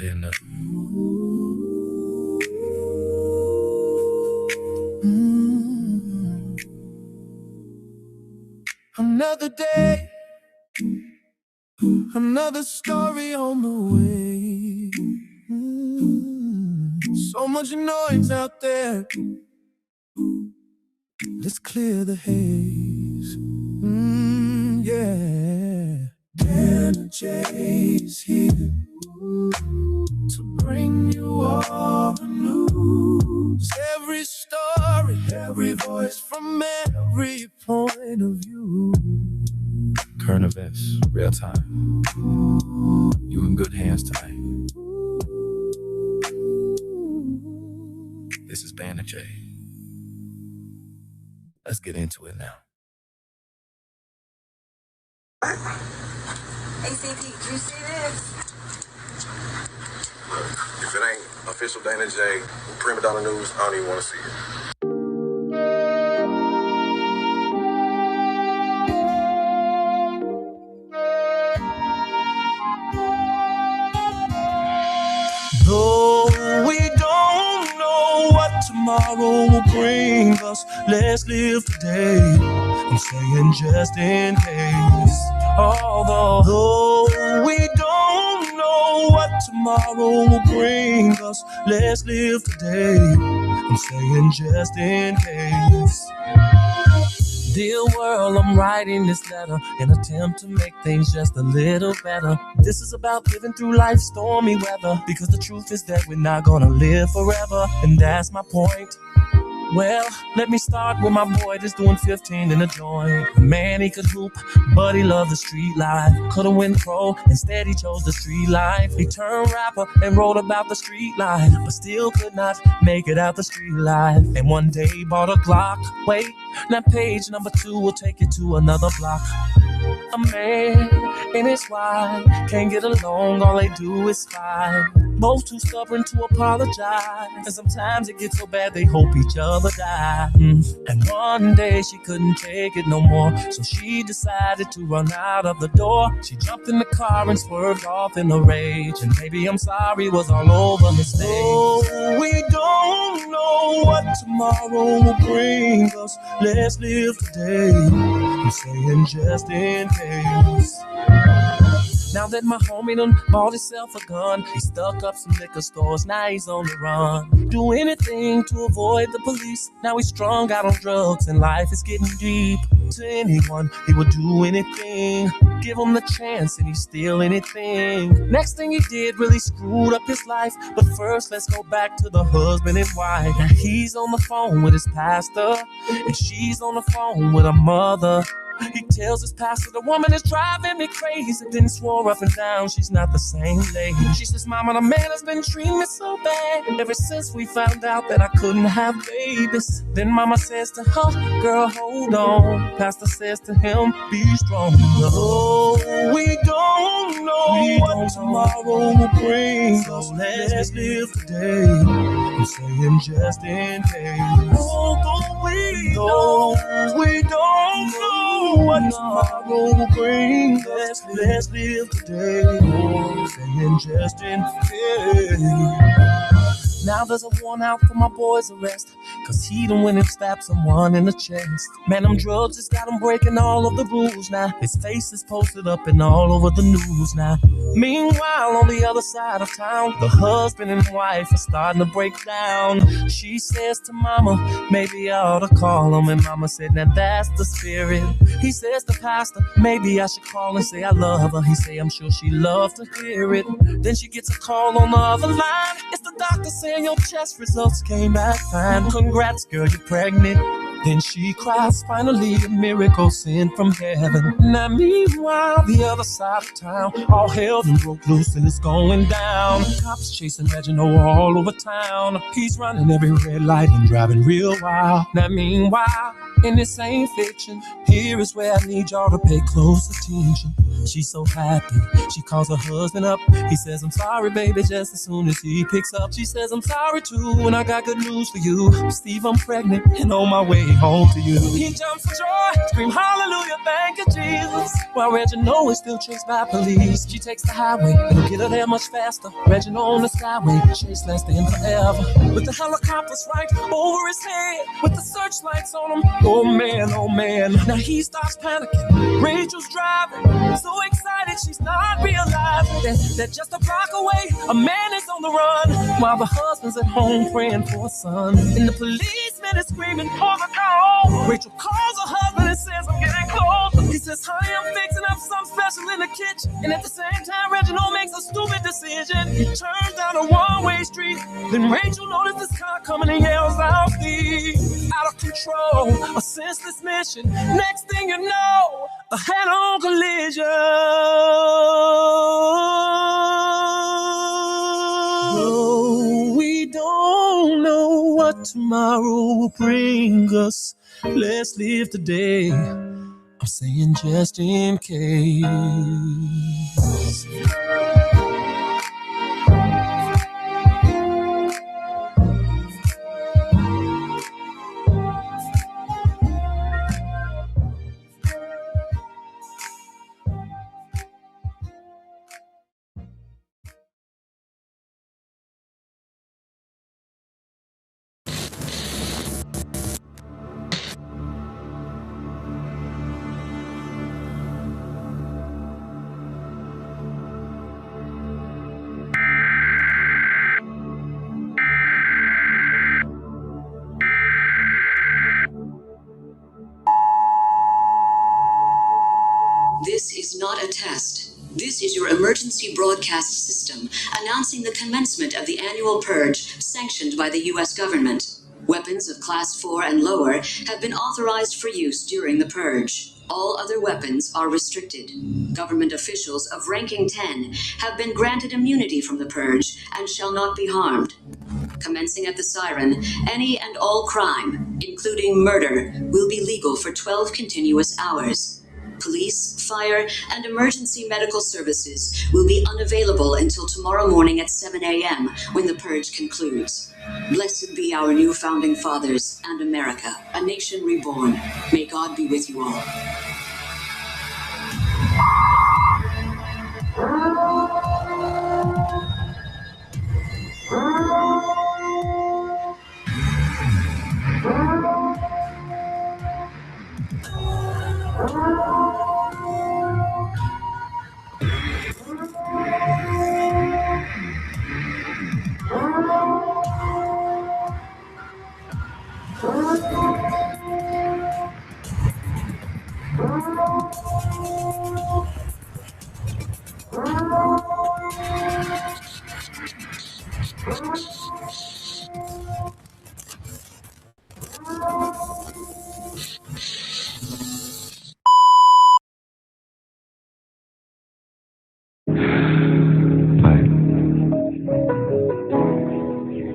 been Another day, another story on the way. So much noise out there. Let's clear the haze. Yeah. Dan and Jay's here to bring you all the news. Every story, every voice from every point of view. Current events, real time. You in good hands tonight. This is Dan and Jay. Let's get into it now. ACP, do you see this? If it ain't official Dana J, Prima Donna News, I don't even want to see it. Though we don't know what tomorrow will bring us, let's live today. I'm saying just in case. Although we don't know what tomorrow will bring us, let's live today. I'm saying just in case. Dear world, I'm writing this letter in an attempt to make things just a little better. This is about living through life's stormy weather, because the truth is that we're not gonna live forever, and that's my point. Well, let me start with my boy that's doing 15 in a joint. Man, he could hoop, but he loved the street life. Could've went pro, instead he chose the street life. He turned rapper and wrote about the street life, but still could not make it out the street life. And one day he bought a Glock. Wait, now page number 2 will take you to another block. A man and his wife can't get along, all they do is fight. Both too stubborn to apologize, and sometimes it gets so bad they hope each other die. And one day she couldn't take it no more, so she decided to run out of the door. She jumped in the car and swerved off in a rage, and baby, I'm sorry was all over mistakes. Oh, we don't know what tomorrow will bring us. Let's live today. I'm saying just in case. Now that my homie done bought himself a gun, he stuck up some liquor stores, now he's on the run. Do anything to avoid the police. Now he's strung out on drugs and life is getting deep. To anyone, he would do anything. Give him the chance and he'd steal anything. Next thing he did really screwed up his life. But first, let's go back to the husband and wife. Now he's on the phone with his pastor, and she's on the phone with her mother. He tells his pastor, the woman is driving me crazy. Then swore up and down, she's not the same lady. She says, Mama, the man has been treating me so bad ever since we found out that I couldn't have babies. Then Mama says to her, girl, hold on. Pastor says to him, be strong. Oh, we don't know what tomorrow will bring. So let's live today. I'm saying just in case. Although we don't know what tomorrow will bring us, let's live today. Saying just in case. Now there's a warrant out for my boy's arrest, cause he done went and stabbed someone in the chest. Man, them drugs just got him breaking all of the rules now. His face is posted up and all over the news now. Meanwhile, on the other side of town, the husband and wife are starting to break down. She says to Mama, maybe I ought to call him. And Mama said, now that's the spirit. He says to Pastor, maybe I should call and say I love her. He say, I'm sure she loves to hear it. Then she gets a call on the other line. It's the doctor saying your test results came back fine. Congrats, girl, you're pregnant. Then she cries, finally a miracle sent from heaven. Now meanwhile, the other side of town, all hell done broke loose and it's going down. Cops chasing Reginald all over town. He's running every red light and driving real wild. Now meanwhile, and this ain't fiction, here is where I need y'all to pay close attention. She's so happy. She calls her husband up. He says, I'm sorry, baby, just as soon as he picks up. She says, I'm sorry too, and I got good news for you. Steve, I'm pregnant and on my way home to you. He jumps for joy, scream hallelujah, thank you, Jesus. While Reginald is still chased by police. She takes the highway, it'll get her there much faster. Reginald on the skyway, chase lasting forever. With the helicopters right over his head, with the searchlights on him. Oh man, oh man. Now he starts panicking. Rachel's driving, so excited she's not realizing that just a block away, a man is on the run, while the husband's at home praying for a son. And the policeman is screaming, hold the car. Rachel calls her husband and says, I'm getting close. He says, honey, I'm fixing up something special in the kitchen. And at the same time, Reginald makes a stupid decision. He turns down a one-way street. Then Rachel notices this car coming and yells out, Steve, out of control, a senseless mission. Next thing you know, a head-on collision. Oh, we don't know what tomorrow will bring us. Let's live today. I'm saying just in case. This is not a test. This is your emergency broadcast system announcing the commencement of the annual purge sanctioned by the U.S. government. Weapons of Class 4 and lower have been authorized for use during the purge. All other weapons are restricted. Government officials of ranking 10 have been granted immunity from the purge and shall not be harmed. Commencing at the siren, any and all crime, including murder, will be legal for 12 continuous hours. Police, fire, and emergency medical services will be unavailable until tomorrow morning at 7 a.m. when the purge concludes. Blessed be our new founding fathers and America, a nation reborn. May God be with you all.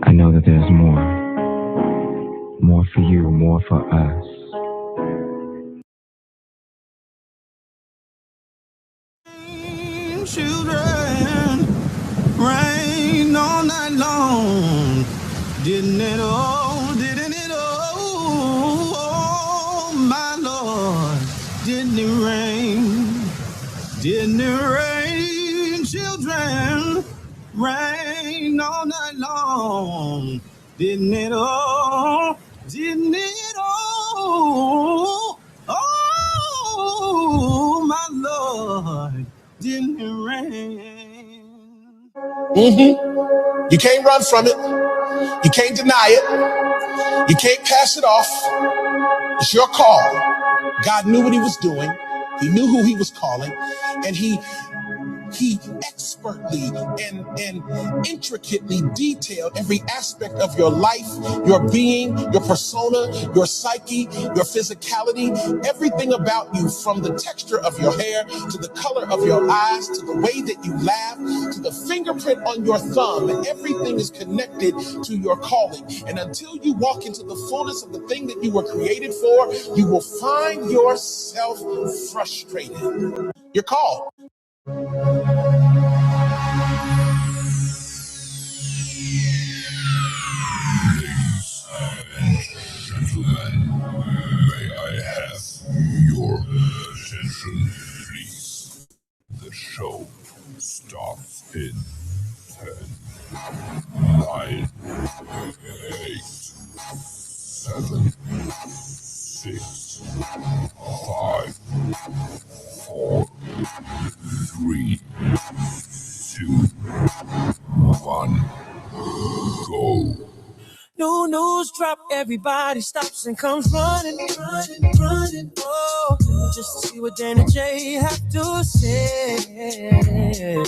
I know that there's more. More for you, more for us. Children, rain all night long. Didn't it all, didn't it all, oh my Lord, didn't it rain? Didn't it rain, children? Rain all night long. Didn't it all? Didn't it all? Oh, my Lord, didn't it rain? You can't run from it. You can't deny it. You can't pass it off. It's your call. God knew what he was doing. He knew who he was calling, and he expertly and intricately detailed every aspect of your life, your being, your persona, your psyche, your physicality, everything about you, from the texture of your hair to the color of your eyes to the way that you laugh to the fingerprint on your thumb. Everything is connected to your calling, and until you walk into the fullness of the thing that you were created for, you will find yourself frustrated. You're called. Gentlemen, may I have your attention, please? The show starts in 10, 9, 8, 7, 6, 5, 4, 3, 2, 1, go. New news drop, everybody stops and comes running. Oh, just to see what Dan and Jay have to say. Yeah.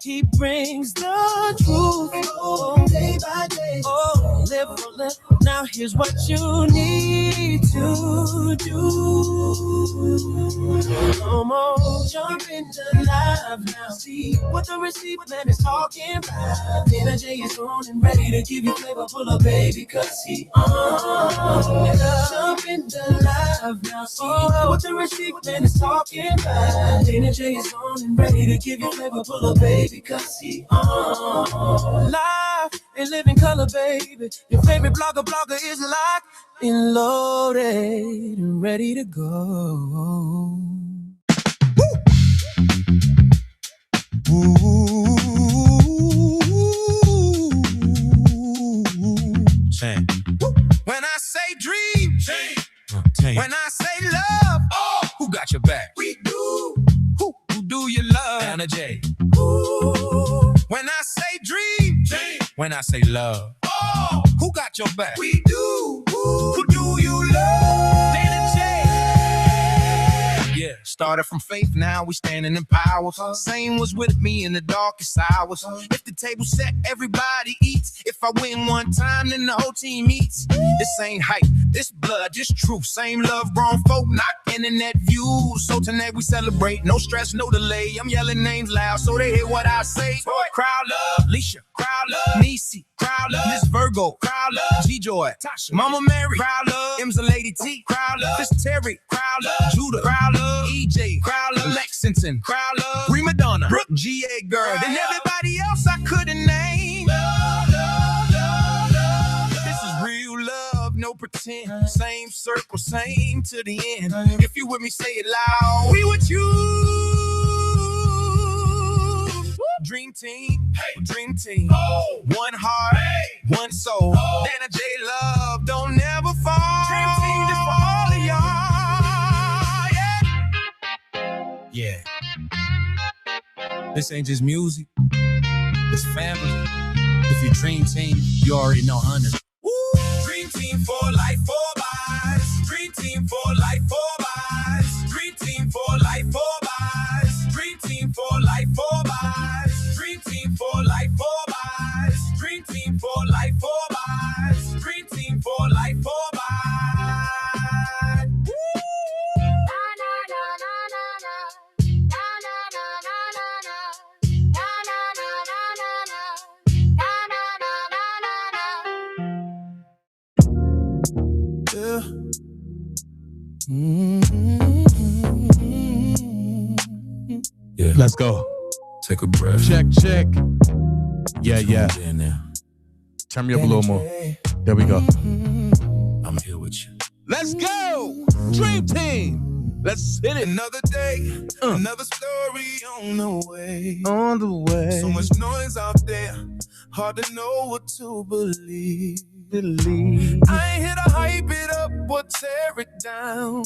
He brings the truth, oh, day by day. Oh, live for live. Now here's what you need to do. Come on, jump into live now. See what the receiver man is talking about. Dan and Jay is on and ready to give you flavor, pull up, baby, cause he on. Jump into live now. See what the receiver man is talking about. Dan and Jay is on and ready to give you flavor, pull up, baby, cause he on. Live and living color, baby. Your favorite blogger is locked and loaded and ready to go. Ooh. When I say dream, when I say love, oh, who got your back? We do. Who do you love? Anna J. Ooh. When I say dream, when I say love, oh, who got your back? We do. Who do you love? Dana J. Yeah, started from faith, now we standing in power. Same was with me in the darkest hours. If the table set, everybody eats. If I win one time, then the whole team eats. This ain't hype, this blood, this truth. Same love, grown folk, not internet views. So tonight we celebrate, no stress, no delay. I'm yelling names loud so they hear what I say. Crowd love, Leisha, crowd love, Niecy, crowd love, Miss Virgo, crowd love, G-Joy, Tasha, Mama Mary, crowd love, M's a Lady T, crowd love, Miss Terry, crowd love, Judah, crowd love, EJ, crowd love, Lexington, crowd love, Prima Donna, Brooke, GA girl, and everybody else I couldn't name. This is real love, no pretend. Same circle, same to the end. If you with me, say it loud. We with you. Dream team, dream team. Oh. One heart, one soul. Oh. Dana J love, don't never fall. Dream team, this for all of y'all. Yeah. This ain't just music. It's family. If you dream team, you already know, honey. Woo! Dream team for life, for vibes. Dream team for life, for vibes. Dream team for life, for vibes. Dream team for life, for vibes. Dream team for life, for vibes. Dream team for life, for vibes. Dream team for life, for vibes. Yeah. Let's go. Take a breath. Check. Yeah. In there. Turn me up a little more. There we go. I'm here with you. Let's go. Dream team. Let's hit it. Another day, another story on the way. On the way. So much noise out there, hard to know what to believe. I ain't here to hype it up or tear it down.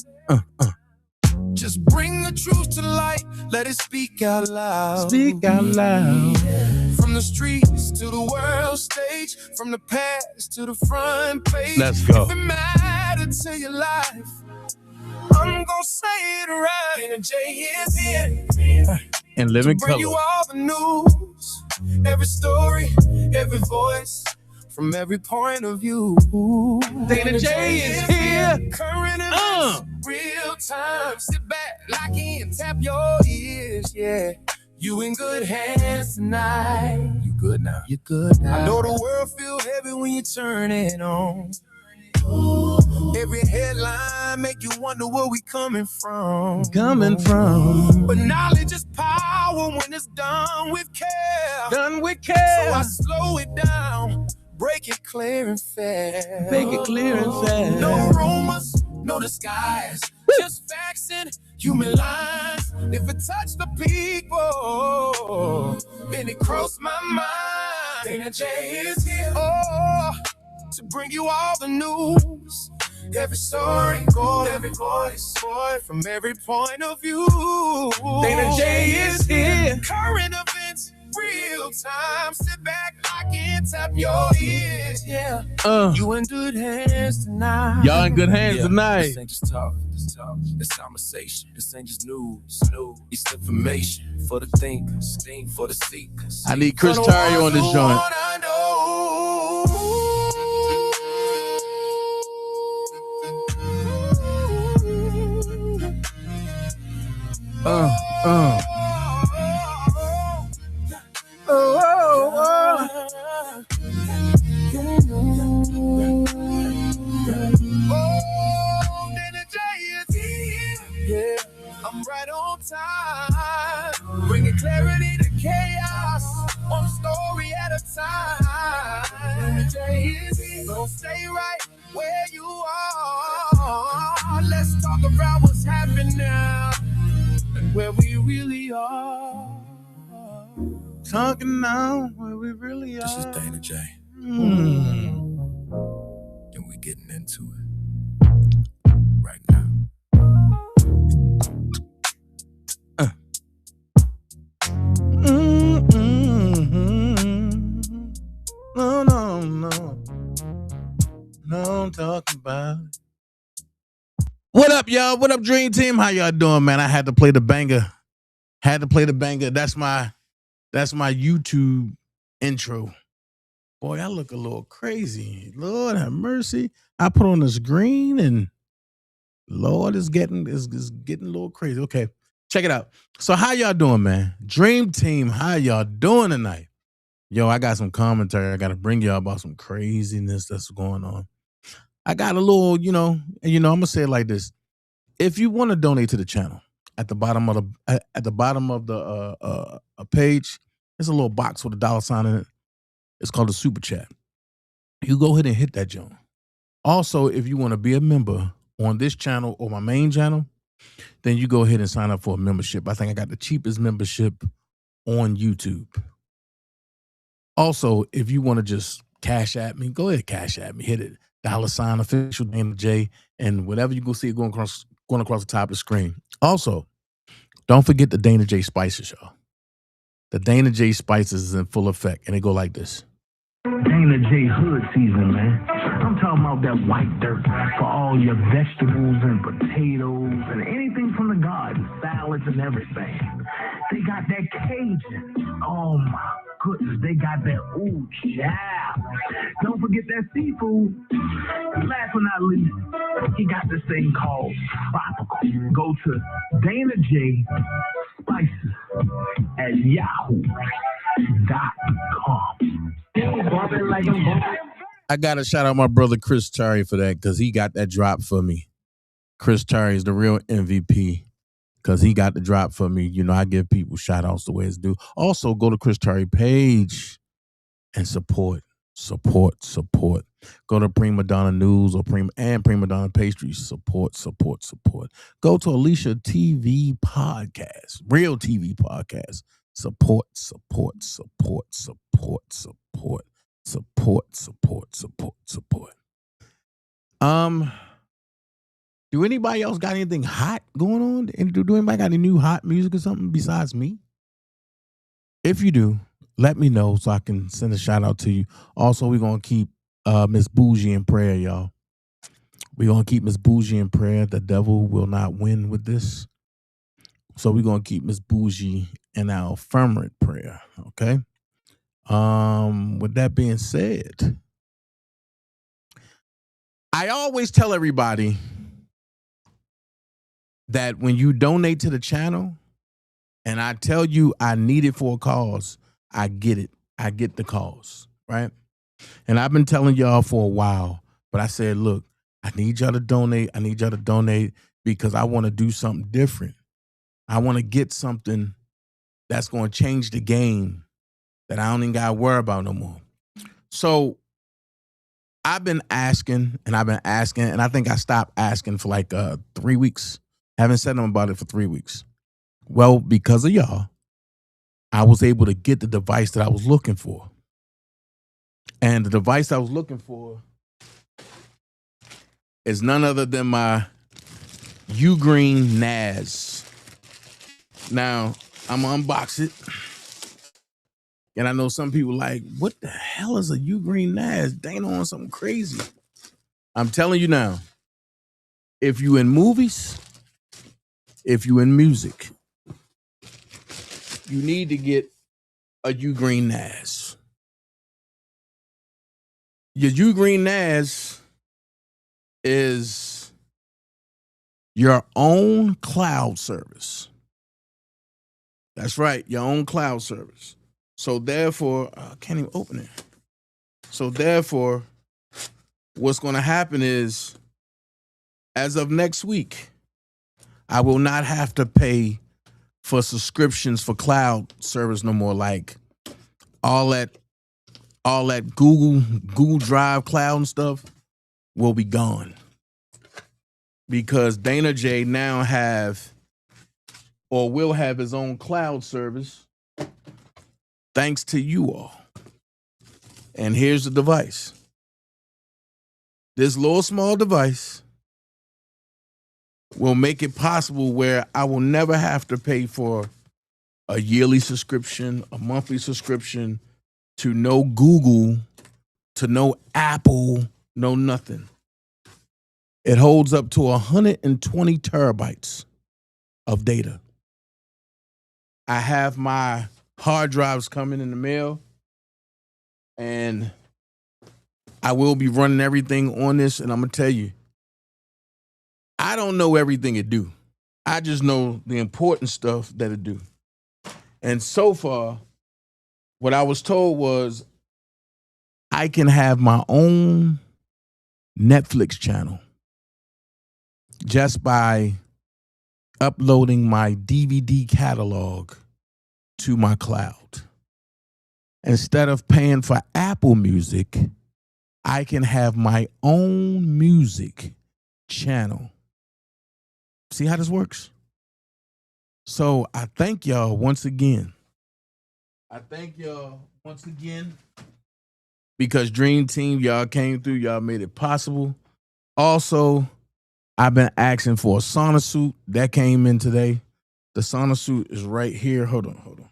Just bring the truth to light, let it speak out loud. Speak out loud. From the streets to the world stage, from the past to the front page. Let's go. If it mattered to your life, I'm gonna say it right. And Jay is here. And living to bring color. you all the news, every story, every voice, from every point of view. Dana J is here. Current events, real time. Sit back, lock in, tap your ears. Yeah, you in good hands tonight. You good now? You good now. I know the world feel heavy when you turn it on. Every headline make you wonder where we coming from. But But knowledge is power when it's done with care. done with So care. I slow it down, break it clear and fair. Make it clear and fair. No rumors, no disguise, just facts and human lines. If it touched the people, then it crossed my mind. Dana J is here, to bring you all the news. Every story, gold, every voice, boy, from every point of view. Dana J is here. Current events, real time. Sit back, lock in, tap your ears. Yeah, you in good hands tonight. Y'all in good hands tonight. This ain't just talk, this conversation. This ain't just news. It's information for the thinkers, for the seekers. I need Chris Terry on this joint. Yeah, I'm right on time, bringing clarity to chaos, one story at a time. So stay right where you are. Let's talk about what's happening now and where we really are. Talking now where we really are. This is Dana J. And we're getting into it right now. No, I'm talking about it. What up, y'all? What up, Dream Team? How y'all doing, man? I had to play the banger. That's my YouTube intro. Boy, I look a little crazy. Lord have mercy. I put on this green and Lord is getting a little crazy. Okay, check it out. So how y'all doing, man? Dream Team, how y'all doing tonight? Yo, I got some commentary. I got to bring y'all about some craziness that's going on. I got a little, I'm gonna say it like this. If you want to donate to the channel, at the bottom of the page, there's a little box with a $sign in it. It's called a super chat. You go ahead and hit that joint. Also, if you want to be a member on this channel or my main channel, then you go ahead and sign up for a membership. I think I got the cheapest membership on YouTube. Also, if you want to just cash at me, go ahead, cash at me. Hit it. $sign official Dana J, and whatever you go see going across the top of the screen. Also, don't forget the Dana J Spices, y'all. The Dana J Spices is in full effect, and they go like this. Dana J hood season, man. I'm talking about that white dirt for all your vegetables and potatoes and anything from the garden, salads and everything. They got that Cajun. Oh my goodness, they got that ooh child. Don't forget that seafood. And last but not least, he got this thing called tropical. Go to Dana J Spices at yahoo.com. I got to shout out my brother Chris Terry for that because he got that drop for me. Chris Terry is the real MVP because he got the drop for me. I give people shout outs the way it's due. Also, go to Chris Terry page and support. Go to Prima Donna News or Prima Donna Pastries. Support. Go to Alicia TV Podcast, Real TV Podcast. Support. Do anybody else got anything hot going on? And do anybody got any new hot music or something besides me? If you do, let me know so I can send a shout out to you. Also, we're gonna keep Miss Bougie in prayer, y'all. We're gonna keep Miss Bougie in prayer. The devil will not win with this. So we're gonna keep Miss Bougie in our firmament prayer. Okay. With that being said, I always tell everybody that when you donate to the channel and I tell you I need it for a cause, I get it. I get the cause, right? And I've been telling y'all for a while, but I said, look, I need y'all to donate. I need y'all to donate because I want to do something different. I want to get something that's going to change the game that I don't even got to worry about no more. So I've been asking, and I think I stopped asking for like 3 weeks. Haven't said them about it for 3 weeks. Well, because of y'all, I was able to get the device that I was looking for. And the device I was looking for is none other than my Ugreen NAS. Now, I'm going to unbox it. And I know some people like, what the hell is a Ugreen NAS? They on something crazy. I'm telling you now, if you in movies, if you in music, you need to get a Ugreen NAS. Your Ugreen NAS is your own cloud service. That's right, your own cloud service. So therefore, I can't even open it. So therefore, what's going to happen is, as of next week, I will not have to pay for subscriptions for cloud service no more. Like all that Google Drive cloud and stuff will be gone because Dana J now will have his own cloud service thanks to you all. And here's the device. This little small device will make it possible where I will never have to pay for a yearly subscription, a monthly subscription to no Google, to no Apple, no nothing. It holds up to 120 terabytes of data. I have my hard drives coming in the mail, and I will be running everything on this, and I'm going to tell you, I don't know everything it do. I just know the important stuff that it do. And so far, what I was told was I can have my own Netflix channel just by uploading my DVD catalog to my cloud. Instead of paying for Apple Music, I can have my own music channel. See how this works? So I thank y'all once again. Because Dream Team, y'all came through, y'all made it possible. Also, I've been asking for a sauna suit that came in today. The sauna suit is right here. Hold on.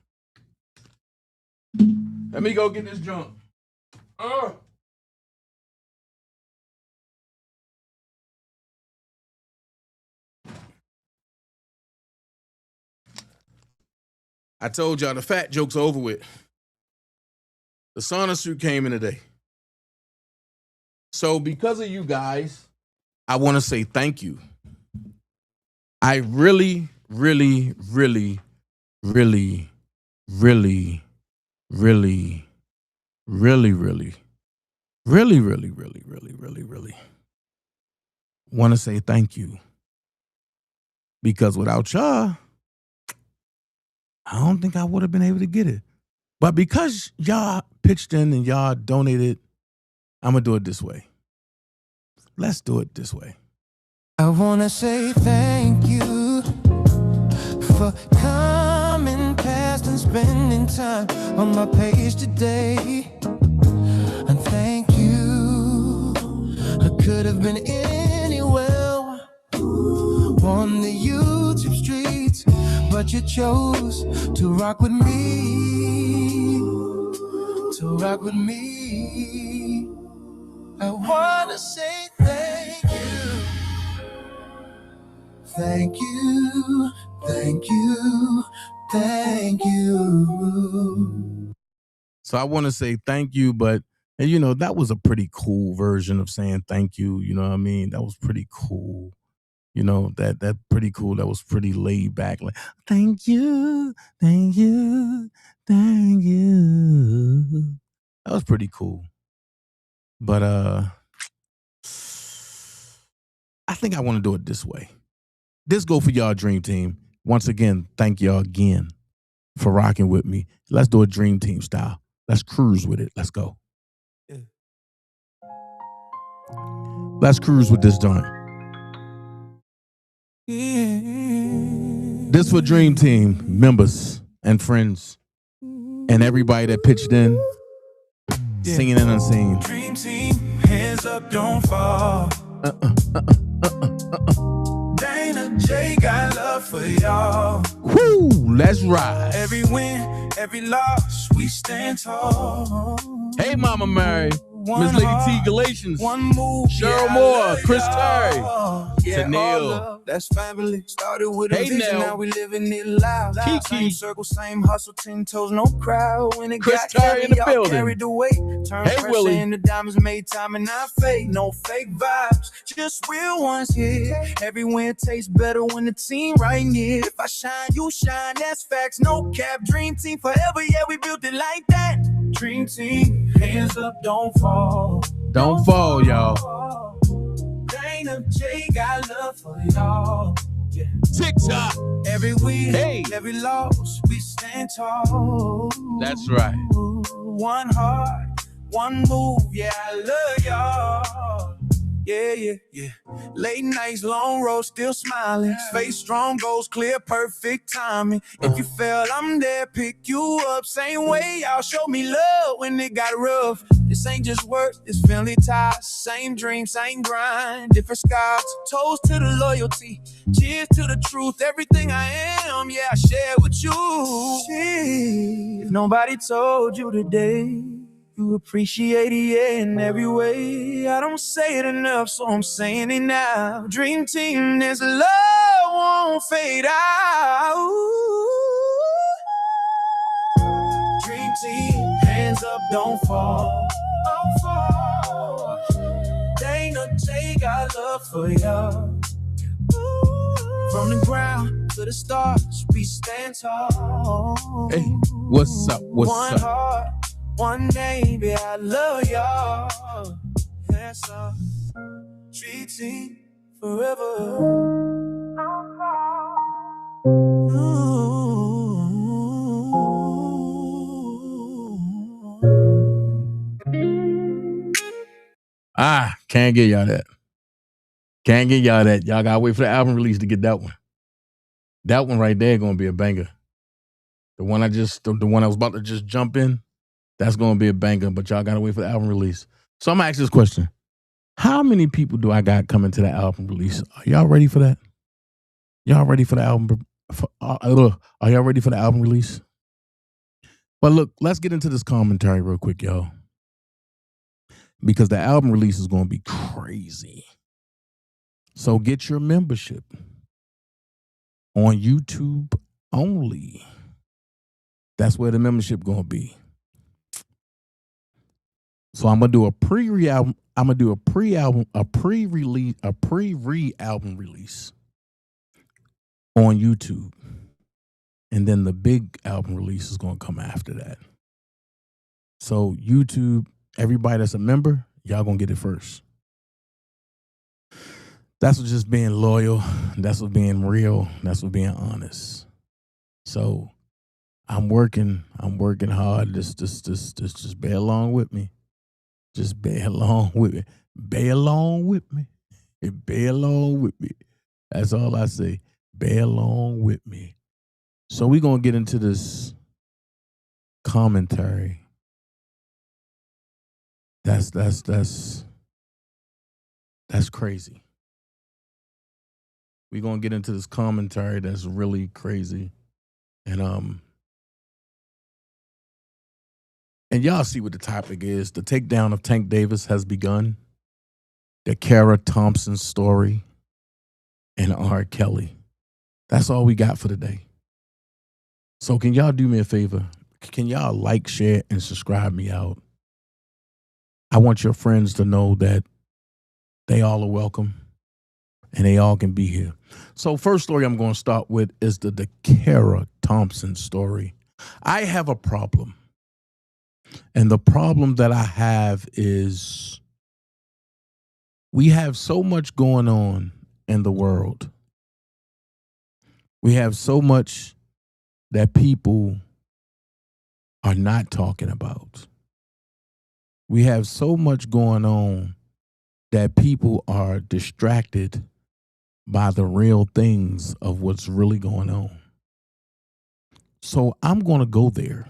Let me go get this junk. I told y'all the fat joke's over with. The sauna suit came in today. So because of you guys, I want to say thank you. I really, really, really, really, really, really, really, really, really, really, really, really, really, really want to say thank you. Because without y'all, I don't think I would have been able to get it. But because y'all pitched in and y'all donated, I'm going to do it this way. Let's do it this way. I wanna say thank you for coming past and spending time on my page today. And thank you. I could have been anywhere on the YouTube streets, but you chose to rock with me. To rock with me. I wanna say thank you. Thank you, thank you, thank you. So I want to say thank you, but and you know, that was a pretty cool version of saying thank you. You know what I mean? That was pretty cool. You know, that pretty cool. That was pretty laid back. Like, thank you, thank you, thank you. That was pretty cool. But I think I want to do it this way. This go for y'all, Dream Team. Once again, thank y'all again for rocking with me. Let's do a Dream Team style. Let's cruise with it. Let's go. Yeah. Let's cruise with this joint. This for Dream Team members and friends and everybody that pitched in, singing and unseen. Dream Team, hands up, don't fall. Dana J got love for y'all. Woo, let's ride. Every win, every loss, we stand tall. Hey, Mama Mary, Miss Lady T Galatians, One move, Cheryl Moore, Chris Terry, yeah, Tanil. all love, that's family. Started with a Hey, vision, Nell. now we living it loud. Kiki. Same circle, same hustle, 10 toes, no crowd. When it Chris got Terry in the y'all building. carried the weight. Turn Hey, pressure Willie. into diamonds, made time and not fake. No fake vibes, just real ones here. Every win tastes better when the team right near. If I shine, you shine, that's facts, no cap. Dream Team forever, yeah, we built it like that. Dream Team, hands up, don't fall. Don't fall, y'all. Dana J got love for y'all. Yeah. TikTok. Every week, Hey. every loss, we stand tall. That's right. One heart, one move, yeah, I love y'all. Yeah, yeah, yeah. Late nights, long road, still smiling. Face strong, goals clear, perfect timing. If you fell, I'm there, pick you up. Same way y'all show me love when it got rough. This ain't just work, it's family ties. Same dream, same grind, different scars. Toast to the loyalty, cheers to the truth. Everything I am, yeah, I share with you. Shit. If nobody told you today, you appreciate it, yeah, in every way. I don't say it enough, so I'm saying it now. Dream Team, this love won't fade out. Dream Team, hands up, don't fall. Don't fall. Dana J got love for y'all. From the ground to the stars, we stand tall. Hey, what's up? What's One up? heart, one baby, I love y'all. That's all. Dream Team forever. Can't get y'all that. Can't get y'all that. Y'all gotta wait for the album release to get that one. That one right there gonna be a banger. The one I was about to just jump in, that's gonna be a banger, but y'all gotta wait for the album release. So I'm gonna ask this question. How many people do I got coming to the album release? Are y'all ready for that? Y'all ready for the album? Are y'all ready for the album release? But look, let's get into this commentary real quick, y'all. Because the album release is going to be crazy. So get your membership on YouTube only. That's where the membership going to be. So I'm going to do a pre-re-album. I'm going to do a pre-re-album release on YouTube. And then the big album release is going to come after that. So YouTube, everybody that's a member, y'all going to get it first. That's what just being loyal. That's what being real. That's what being honest. So I'm working hard. Just bear along with me. Just bear along with me. Bear along with me. Bear along with me. That's all I say. Bear along with me. So we're going to get into this commentary. That's crazy. We're going to get into this commentary that's really crazy. And y'all see what the topic is. The takedown of Tank Davis has begun. Decara Thompson's story and R.Kelly. That's all we got for today. So can y'all do me a favor? Can y'all like, share, and subscribe me out? I want your friends to know that they all are welcome and they all can be here. So first story I'm going to start with is the Decara Thompson story. I have a problem. And the problem that I have is we have so much going on in the world. We have so much that people are not talking about. We have so much going on that people are distracted by the real things of what's really going on. So I'm going to go there.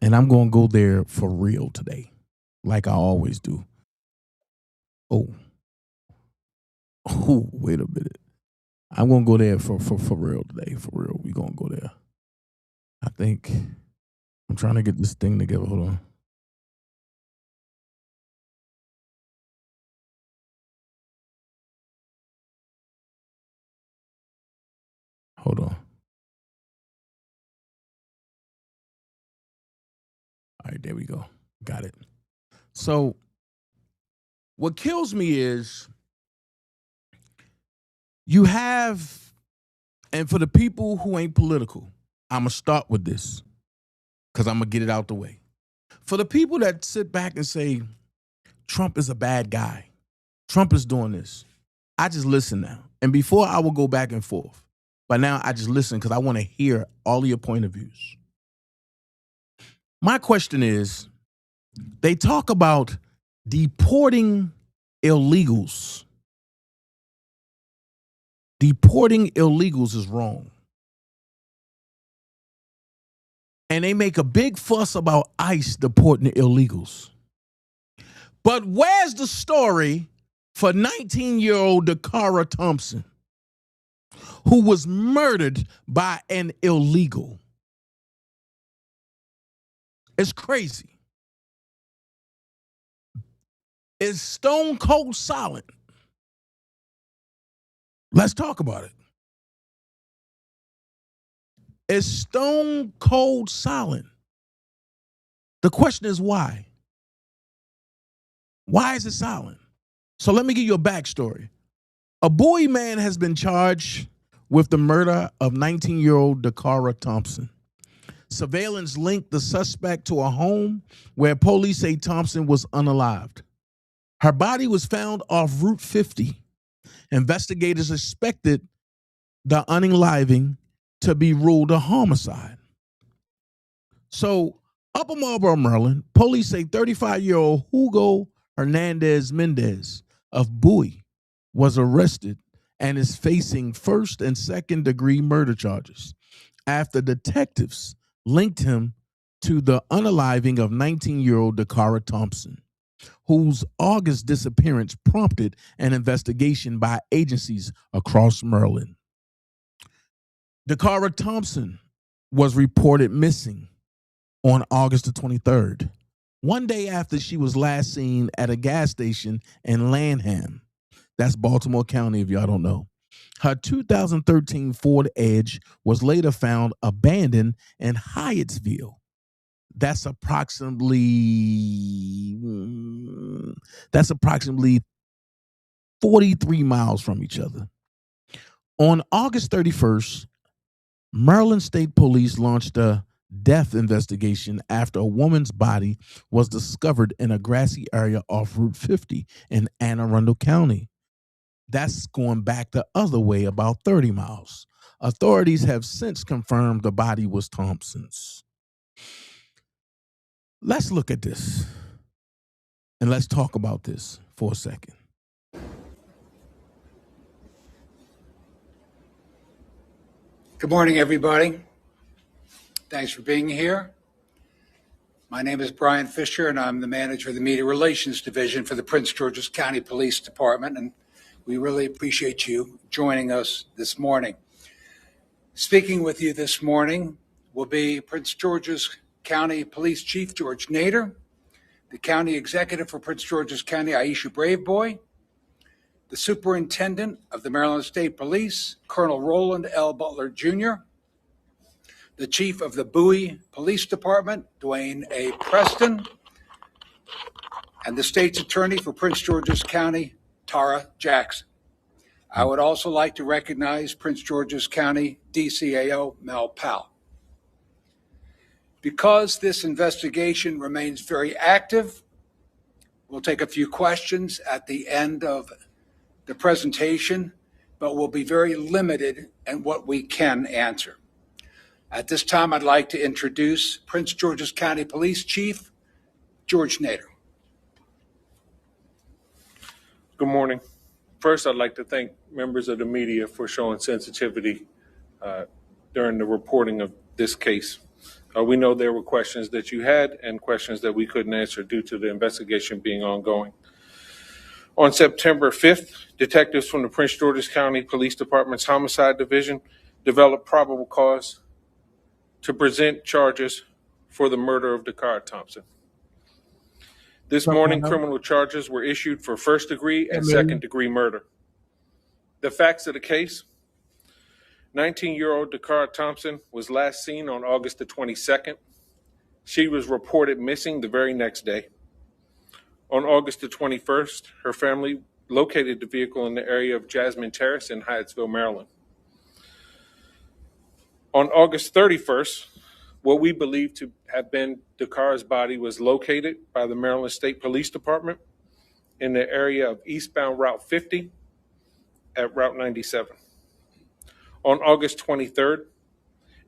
And I'm going to go there for real today, like I always do. Oh, wait a minute. I'm going to go there for real today. For real. We're going to go there. I think I'm trying to get this thing together. Hold on. Hold on. All right, there we go. Got it. So what kills me is you have, and for the people who ain't political, I'm going to start with this because I'm going to get it out the way. For the people that sit back and say, Trump is a bad guy, Trump is doing this, I just listen now. And before I will go back and forth, but now I just listen because I want to hear all of your point of views. My question is, they talk about deporting illegals. Deporting illegals is wrong. And they make a big fuss about ICE deporting illegals. But where's the story for 19-year-old Decara Thompson, who was murdered by an illegal? It's crazy. It's stone cold silent. Let's talk about it. It's stone cold silent. The question is why? Why is it silent? So let me give you a backstory. A Bowie man has been charged with the murder of 19-year-old Decara Thompson. Surveillance linked the suspect to a home where police say Thompson was unalived. Her body was found off Route 50. Investigators expected the unaliving to be ruled a homicide. So, Upper Marlboro, Maryland, police say 35-year-old Hugo Hernandez Mendez of Bowie was arrested and is facing first and second degree murder charges after detectives linked him to the unaliving of 19-year-old Decara Thompson, whose August disappearance prompted an investigation by agencies across Maryland. Decara Thompson was reported missing on August the 23rd, one day after she was last seen at a gas station in Lanham. That's Baltimore County, if y'all don't know. Her 2013 Ford Edge was later found abandoned in Hyattsville. That's approximately 43 miles from each other. On August 31st, Maryland State Police launched a death investigation after a woman's body was discovered in a grassy area off Route 50 in Anne Arundel County. That's going back the other way about 30 miles. Authorities have since confirmed the body was Thompson's. Let's look at this and let's talk about this for a second. Good morning, everybody. Thanks for being here. My name is Brian Fisher, and I'm the manager of the Media Relations Division for the Prince George's County Police Department, and we really appreciate you joining us this morning. Speaking with you this morning will be Prince George's County Police Chief George Nader, the County Executive for Prince George's County, Aisha Braveboy, the Superintendent of the Maryland State Police, Colonel Roland L. Butler, Jr., the Chief of the Bowie Police Department, Dwayne A. Preston, and the State's Attorney for Prince George's County, Tara Jackson. I would also like to recognize Prince George's County DCAO, Mel Powell. Because this investigation remains very active, we'll take a few questions at the end of the presentation, but we'll be very limited in what we can answer. At this time, I'd like to introduce Prince George's County Police Chief George Nader. Good morning. First, I'd like to thank members of the media for showing sensitivity during the reporting of this case. We know there were questions that you had and questions that we couldn't answer due to the investigation being ongoing. On September 5th, detectives from the Prince George's County Police Department's Homicide Division developed probable cause to present charges for the murder of Decara Thompson. This morning, criminal charges were issued for first-degree and second-degree murder. The facts of the case: 19-year-old Decara Thompson was last seen on August the 22nd. She was reported missing the very next day. On August the 21st, her family located the vehicle in the area of Jasmine Terrace in Hyattsville, Maryland. On August 31st, what we believe to have been Decara's body was located by the Maryland State Police Department in the area of eastbound Route 50 at Route 97. On August 23rd,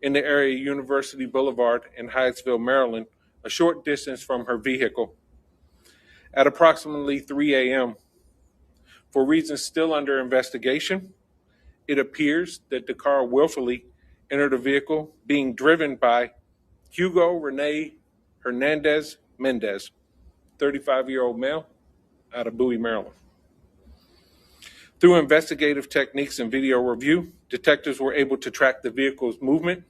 in the area of University Boulevard in Hyattsville, Maryland, a short distance from her vehicle, at approximately 3 a.m., for reasons still under investigation, it appears that Decara willfully entered a vehicle being driven by Hugo Rene Hernandez Mendez, 35-year-old male out of Bowie, Maryland. Through investigative techniques and video review, detectives were able to track the vehicle's movement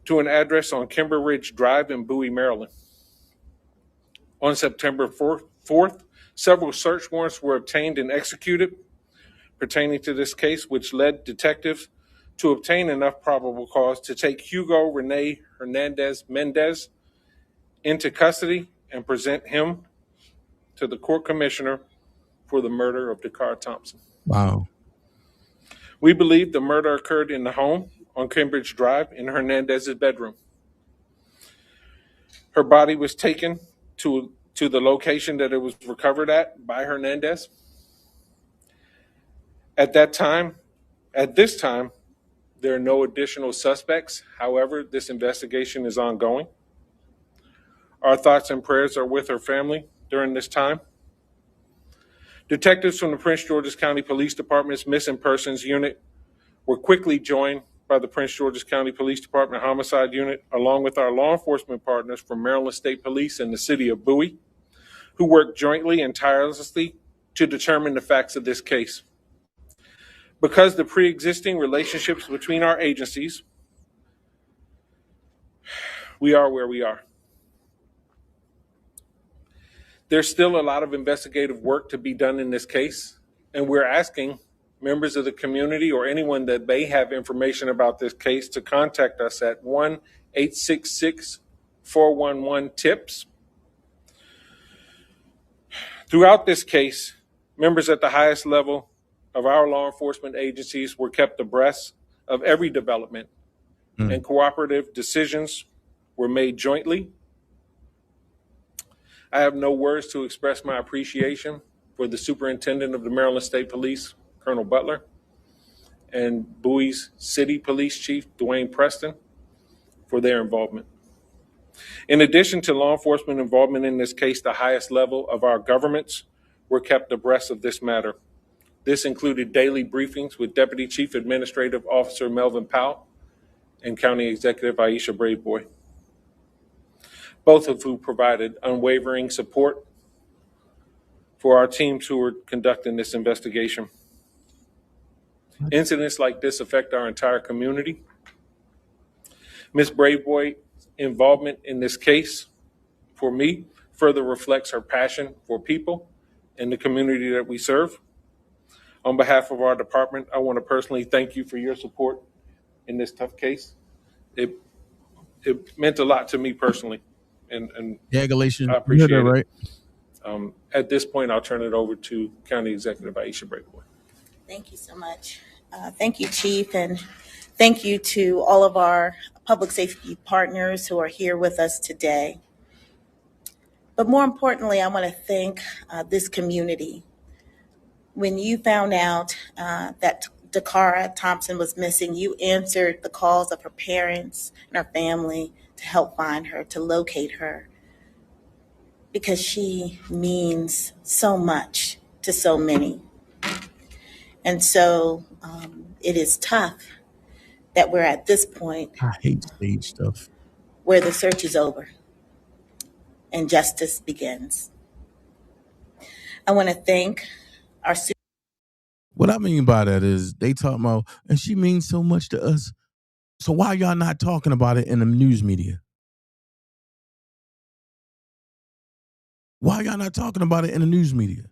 to an address on Kimber Ridge Drive in Bowie, Maryland. On September 4th, several search warrants were obtained and executed pertaining to this case, which led detectives to obtain enough probable cause to take Hugo Rene Hernandez Mendez into custody and present him to the court commissioner for the murder of Decara Thompson. Wow. We believe the murder occurred in the home on Cambridge Drive in Hernandez's bedroom. Her body was taken to the location that it was recovered at by Hernandez. At this time, there are no additional suspects. However, this investigation is ongoing. Our thoughts and prayers are with her family during this time. Detectives from the Prince George's County Police Department's Missing Persons Unit were quickly joined by the Prince George's County Police Department Homicide Unit, along with our law enforcement partners from Maryland State Police and the City of Bowie, who worked jointly and tirelessly to determine the facts of this case. Because the pre-existing relationships between our agencies, we are where we are. There's still a lot of investigative work to be done in this case, and we're asking members of the community or anyone that may have information about this case to contact us at 1-866-411-TIPS. Throughout this case, members at the highest level of our law enforcement agencies were kept abreast of every development, and cooperative decisions were made jointly. I have no words to express my appreciation for the Superintendent of the Maryland State Police, Colonel Butler, and Bowie's City Police Chief, Dwayne Preston, for their involvement. In addition to law enforcement involvement in this case, the highest level of our governments were kept abreast of this matter. This included daily briefings with Deputy Chief Administrative Officer Melvin Powell and County Executive Aisha Braveboy, both of whom provided unwavering support for our teams who were conducting this investigation. Incidents like this affect our entire community. Ms. Braveboy's involvement in this case, for me, further reflects her passion for people and the community that we serve. On behalf of our department, I want to personally thank you for your support in this tough case. It meant a lot to me personally, and yeah, Galatians, I appreciate it. Right. At this point, I'll turn it over to County Executive Aisha Braveboy. Thank you so much. Thank you, Chief, and thank you to all of our public safety partners who are here with us today. But more importantly, I want to thank this community When you found out that Decara Thompson was missing, you answered the calls of her parents and her family to help find her, to locate her, because she means so much to so many. And so it is tough that we're at this point I hate stage stuff. where the search is over and justice begins. I want to thank our What I mean by that is they talk about, and she means so much to us. So why y'all not talking about it in the news media? Why y'all not talking about it in the news media?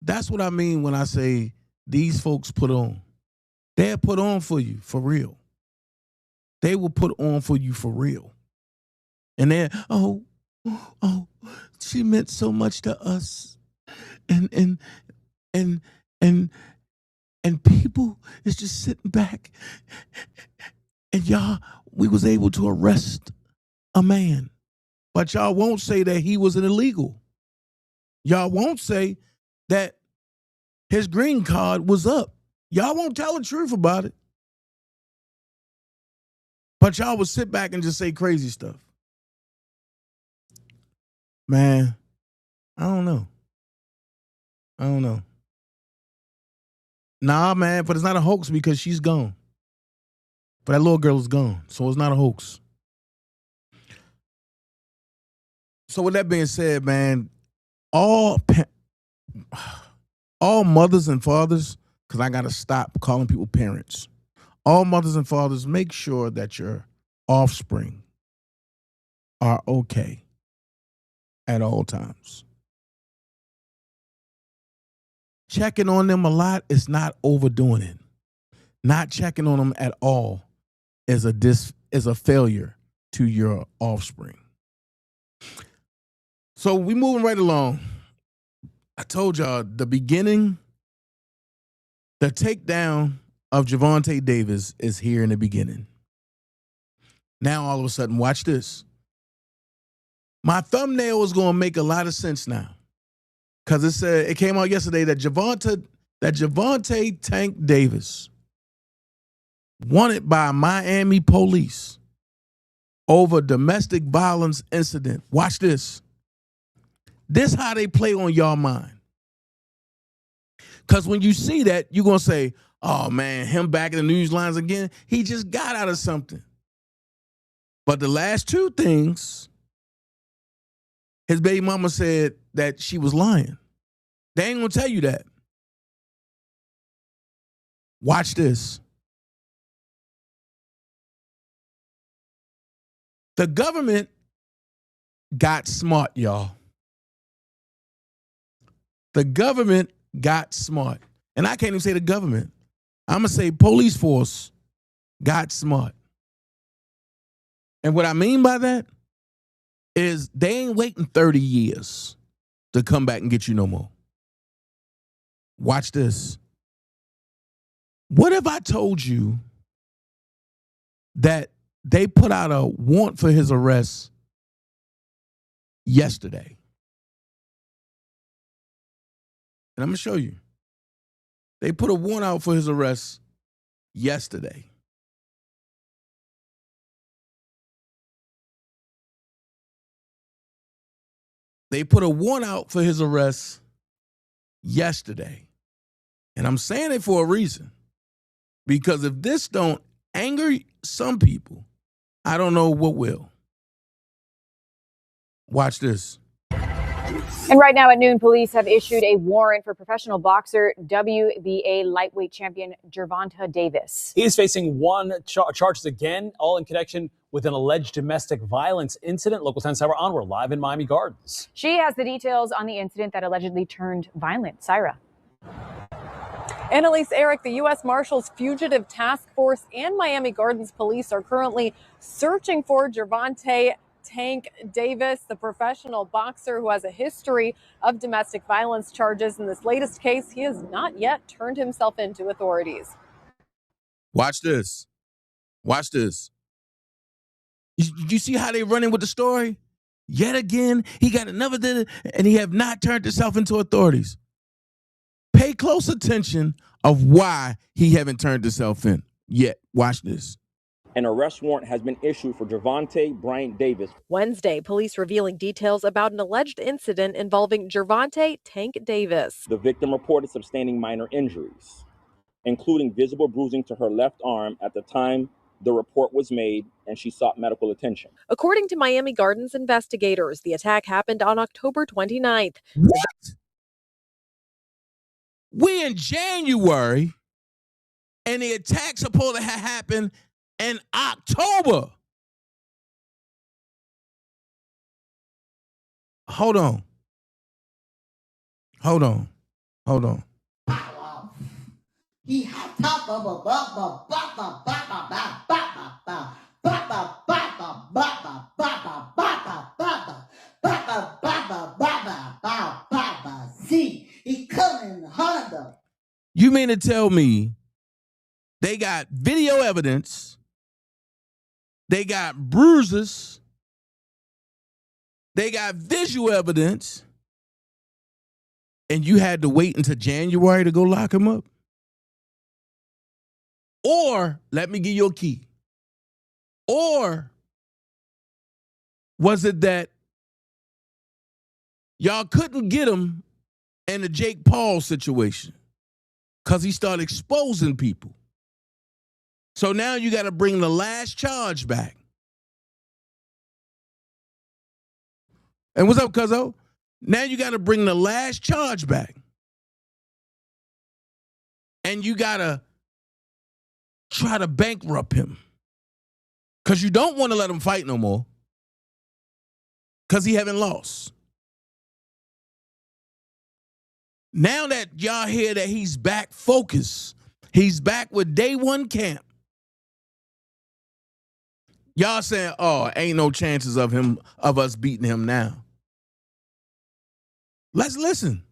That's what I mean when I say these folks put on. They'll put on for you, for real. They will put on for you for real. And they're, oh, she meant so much to us. And people is just sitting back. And y'all, we was able to arrest a man. But y'all won't say that he was an illegal. Y'all won't say that his green card was up. Y'all won't tell the truth about it. But y'all will sit back and just say crazy stuff. Man, I don't know. Nah, man, but it's not a hoax because she's gone. But that little girl is gone, so it's not a hoax. So with that being said, man, all mothers and fathers, because I got to stop calling people parents. All mothers and fathers, make sure that your offspring are okay at all times. Checking on them a lot is not overdoing it. Not checking on them at all is a failure to your offspring. So we moving right along. I told y'all the beginning, the takedown of Gervonta Davis is here in the beginning. Now all of a sudden, watch this. My thumbnail is going to make a lot of sense now, because it came out yesterday that Gervonta Tank Davis, wanted by Miami police over domestic violence incident. Watch this. This how they play on y'all mind. Because when you see that, you're going to say, oh, man, him back in the news lines again. He just got out of something. But the last two things, his baby mama said that she was lying. They ain't going to tell you that. Watch this. The government got smart, y'all. The government got smart. And I can't even say the government. I'm going to say police force got smart. And what I mean by that is they ain't waiting 30 years to come back and get you no more. Watch this. What if I told you that they put out a warrant for his arrest yesterday? And I'm going to show you. They put a warrant out for his arrest yesterday. They put a warrant out for his arrest yesterday. And I'm saying it for a reason. Because if this don't anger some people, I don't know what will. Watch this. And right now at noon, police have issued a warrant for professional boxer, WBA lightweight champion Gervonta Davis. He is facing charges again, all in connection with an alleged domestic violence incident. Local 10 Syra on, we're live in Miami Gardens. She has the details on the incident that allegedly turned violent. Syra. Annalise, Eric, the U.S. Marshals Fugitive Task Force and Miami Gardens police are currently searching for Gervonta Tank Davis, the professional boxer who has a history of domestic violence charges. In this latest case, he has not yet turned himself in to authorities. Watch this. Watch this. You see how they running with the story? Yet again, he got another, and he have not turned himself into authorities. Pay close attention of why he haven't turned himself in yet. Watch this. An arrest warrant has been issued for Gervonta Bryant Davis. Wednesday, police revealing details about an alleged incident involving Gervonta Tank Davis. The victim reported sustaining minor injuries, including visible bruising to her left arm at the time the report was made, and she sought medical attention. According to Miami Gardens investigators, the attack happened on October 29th. What? We in January, and the attack supposed to have happened in October. Hold on. He had top of a see, he coming Honda. You mean to tell me they got video evidence, they got bruises, they got visual evidence, and you had to wait until January to go lock him up? Or, let me give you a key. Or was it that y'all couldn't get him in the Jake Paul situation because he started exposing people? So now you got to bring the last charge back. And what's up, cuzzo? Now you got to bring the last charge back. And you got to try to bankrupt him. Because you don't want to let him fight no more. Because he haven't lost. Now that y'all hear that he's back focused, he's back with day one camp, y'all saying, oh, ain't no chances of us beating him now. Let's listen.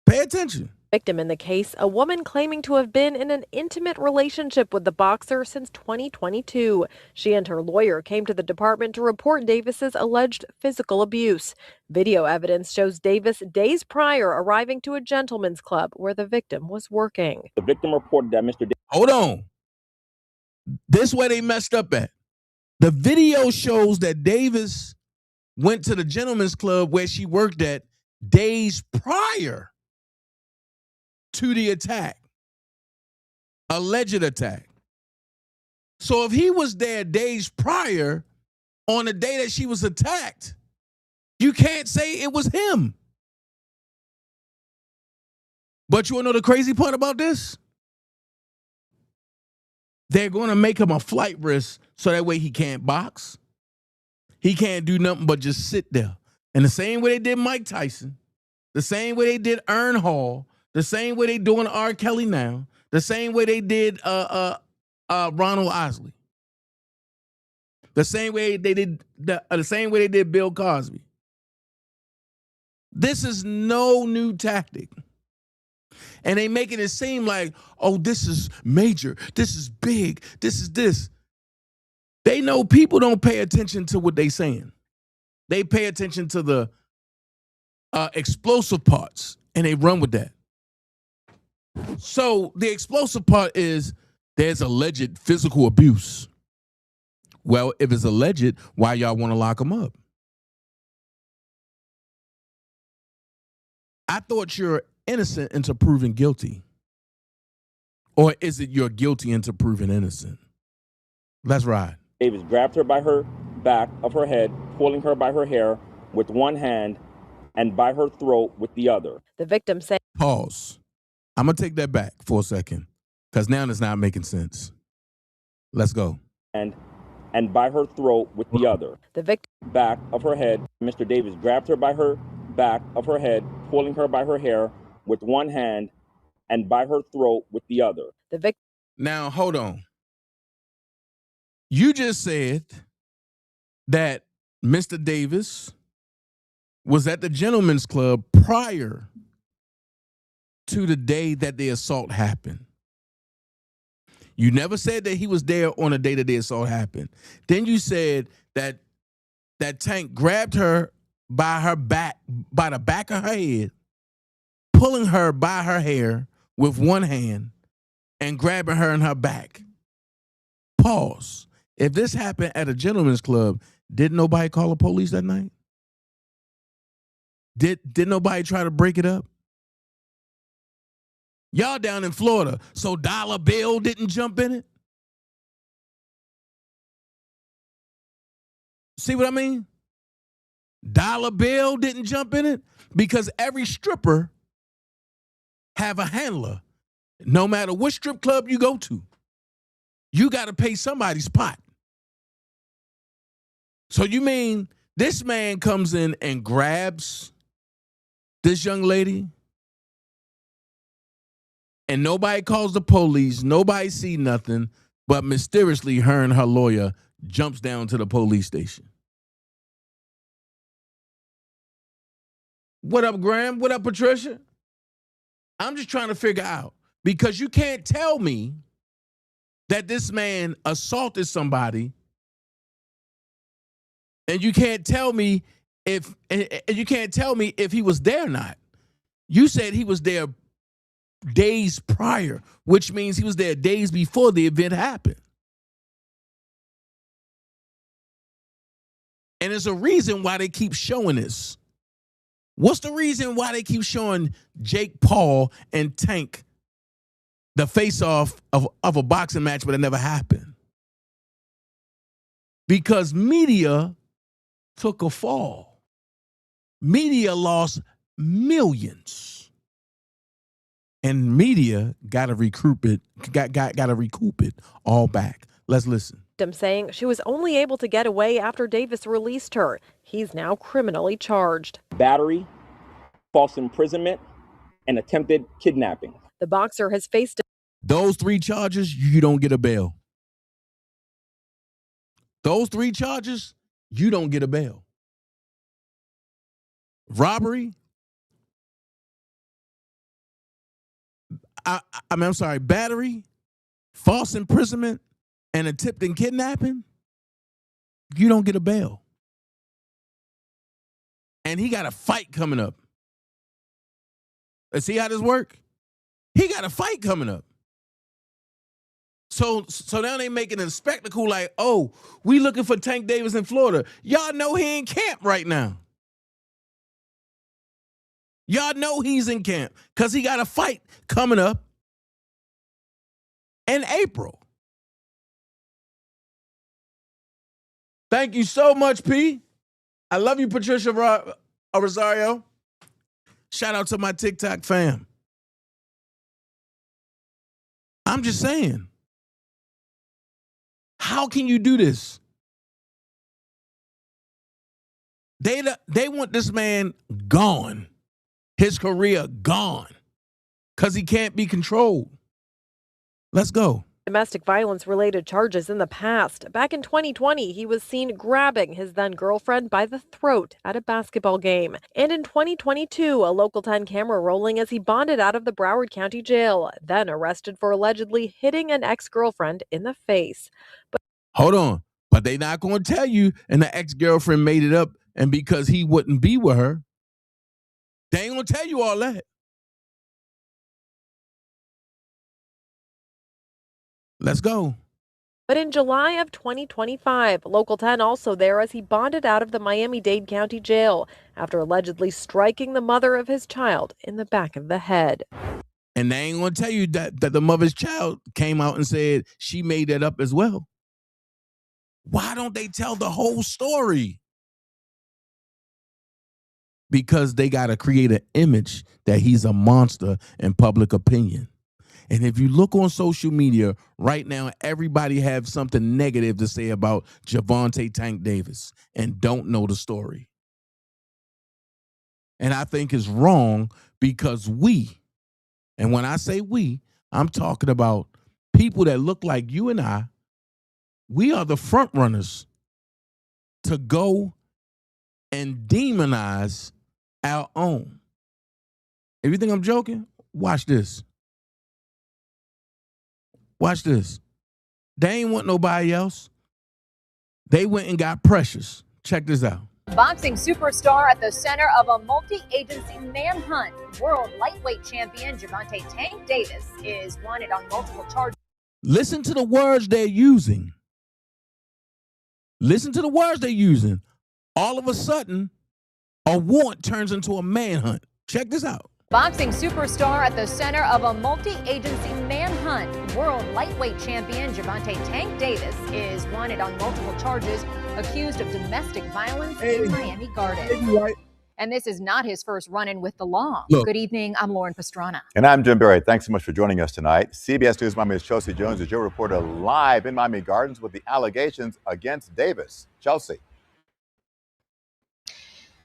Pay attention. Victim in the case, a woman claiming to have been in an intimate relationship with the boxer since 2022. She and her lawyer came to the department to report Davis's alleged physical abuse. Video evidence shows Davis days prior arriving to a gentleman's club where the victim was working. The victim reported that Mr. Hold on. This where they messed up at. The video shows that Davis went to the gentleman's club where she worked at days prior to the attack, alleged attack. So if he was there days prior on the day that she was attacked, you can't say it was him. But you want to know the crazy part about this? They're going to make him a flight risk so that way he can't box. He can't do nothing but just sit there. And the same way they did Mike Tyson, the same way they did Ern Hall, the same way they doing R.Kelly now, the same way they did Ronald Osley, the same way they did Bill Cosby. This is no new tactic. And they making it seem like, oh, this is major, this is big, this is this. They know people don't pay attention to what they saying. They pay attention to the explosive parts, and they run with that. So the explosive part is there's alleged physical abuse. Well, if it's alleged, why y'all want to lock them up? I thought you're innocent until proven guilty. Or is it you're guilty until proven innocent? Let's ride. Davis grabbed her by her back of her head, pulling her by her hair with one hand and by her throat with the other. The victim said, Pause. I'm going to take that back for a second because now it's not making sense. Let's go. And by her throat with the other. The victim back of her head. Mr. Davis grabbed her by her back of her head, pulling her by her hair with one hand and by her throat with the other. The victim. Now, hold on. You just said that Mr. Davis was at the gentleman's club prior to the day that the assault happened. You never said that he was there on the day that the assault happened. Then you said that Tank grabbed her by her back, by the back of her head, pulling her by her hair with one hand and grabbing her in her back. Pause. If this happened at a gentleman's club, did nobody call the police that night? Did nobody try to break it up? Y'all down in Florida, so Dollar Bill didn't jump in it? See what I mean? Dollar Bill didn't jump in it because every stripper have a handler. No matter what strip club you go to, you got to pay somebody's pot. So you mean this man comes in and grabs this young lady and nobody calls the police, nobody see nothing, but mysteriously her and her lawyer jumps down to the police station. What up, Graham? What up, Patricia? I'm just trying to figure out, because you can't tell me that this man assaulted somebody, and you can't tell me if he was there or not. You said he was there days prior, which means he was there days before the event happened. And there's a reason why they keep showing this. What's the reason why they keep showing Jake Paul and Tank the face-off of a boxing match, but it never happened? Because media took a fall. Media lost millions. And media got to recoup it all back. Let's listen. Saying she was only able to get away after Davis released her. He's now criminally charged. Battery, false imprisonment, and attempted kidnapping. The boxer has faced those 3 charges, you don't get a bail. Those 3 charges, you don't get a bail. Robbery, I'm sorry, battery, false imprisonment, and attempted kidnapping, you don't get a bail. And he got a fight coming up. Let's see how this work. He got a fight coming up. So now they making a spectacle like, oh, we looking for Tank Davis in Florida. Y'all know he in camp right now. Y'all know he's in camp because he got a fight coming up in April. Thank you so much, P. I love you, Patricia Rosario. Shout out to my TikTok fam. I'm just saying, how can you do this? They want this man gone, his career gone, because he can't be controlled. Let's go. domestic violence related charges in the past. Back in 2020, he was seen grabbing his then girlfriend by the throat at a basketball game. And in 2022, a Local 10 camera rolling as he bonded out of the Broward County Jail, then arrested for allegedly hitting an ex-girlfriend in the face. Hold on. But they not going to tell you, and the ex-girlfriend made it up, and because he wouldn't be with her, they ain't going to tell you all that. Let's go. But in July of 2025, Local 10 also there as he bonded out of the Miami-Dade County Jail after allegedly striking the mother of his child in the back of the head. And they ain't going to tell you that the mother's child came out and said she made that up as well. Why don't they tell the whole story? Because they got to create an image that he's a monster in public opinion. And if you look on social media right now, everybody have something negative to say about Gervonta Tank Davis and don't know the story. And I think it's wrong because we, and when I say we, I'm talking about people that look like you and I, we are the front runners to go and demonize our own. If you think I'm joking, watch this. Watch this. They ain't want nobody else. They went and got Precious. Check this out. Boxing superstar at the center of a multi-agency manhunt. World lightweight champion Gervonta Tank Davis is wanted on multiple charges. Listen to the words they're using. Listen to the words they're using. All of a sudden, a warrant turns into a manhunt. Check this out. Boxing superstar at the center of a multi-agency manhunt. World lightweight champion Gervonta Tank Davis is wanted on multiple charges, accused of domestic violence in Miami Gardens. And this is not his first run-in with the law. Look. Good evening, I'm Lauren Pastrana. And I'm Jim Berry. Thanks so much for joining us tonight. CBS News Miami's Chelsea Jones is your reporter live in Miami Gardens with the allegations against Davis. Chelsea.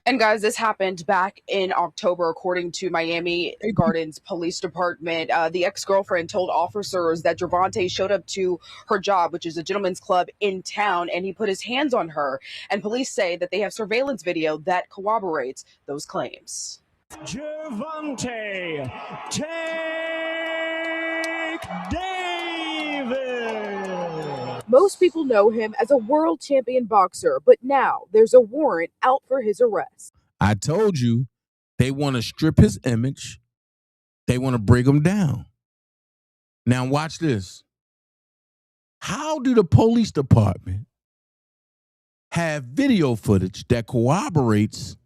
And guys, this happened back in October, according to Miami Gardens Police Department. The ex-girlfriend told officers that Gervonta showed up to her job, which is a gentleman's club in town, and he put his hands on her. And police say that they have surveillance video that corroborates those claims. Gervonta Tank Davis. Most people know him as a world champion boxer, but now there's a warrant out for his arrest. I told you they want to strip his image. They want to bring him down. Now watch this. How do the police department have video footage that corroborates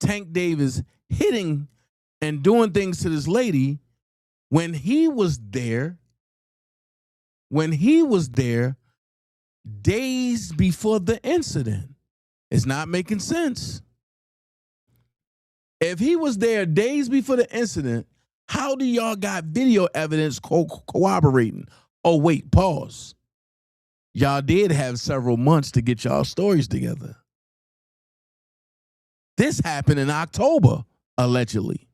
Tank Davis hitting and doing things to this lady when he was there? Days before the incident. It's not making sense. If he was there days before the incident, how do y'all got video evidence corroborating? Oh, wait, pause. Y'all did have several months to get y'all stories together. This happened in October, allegedly.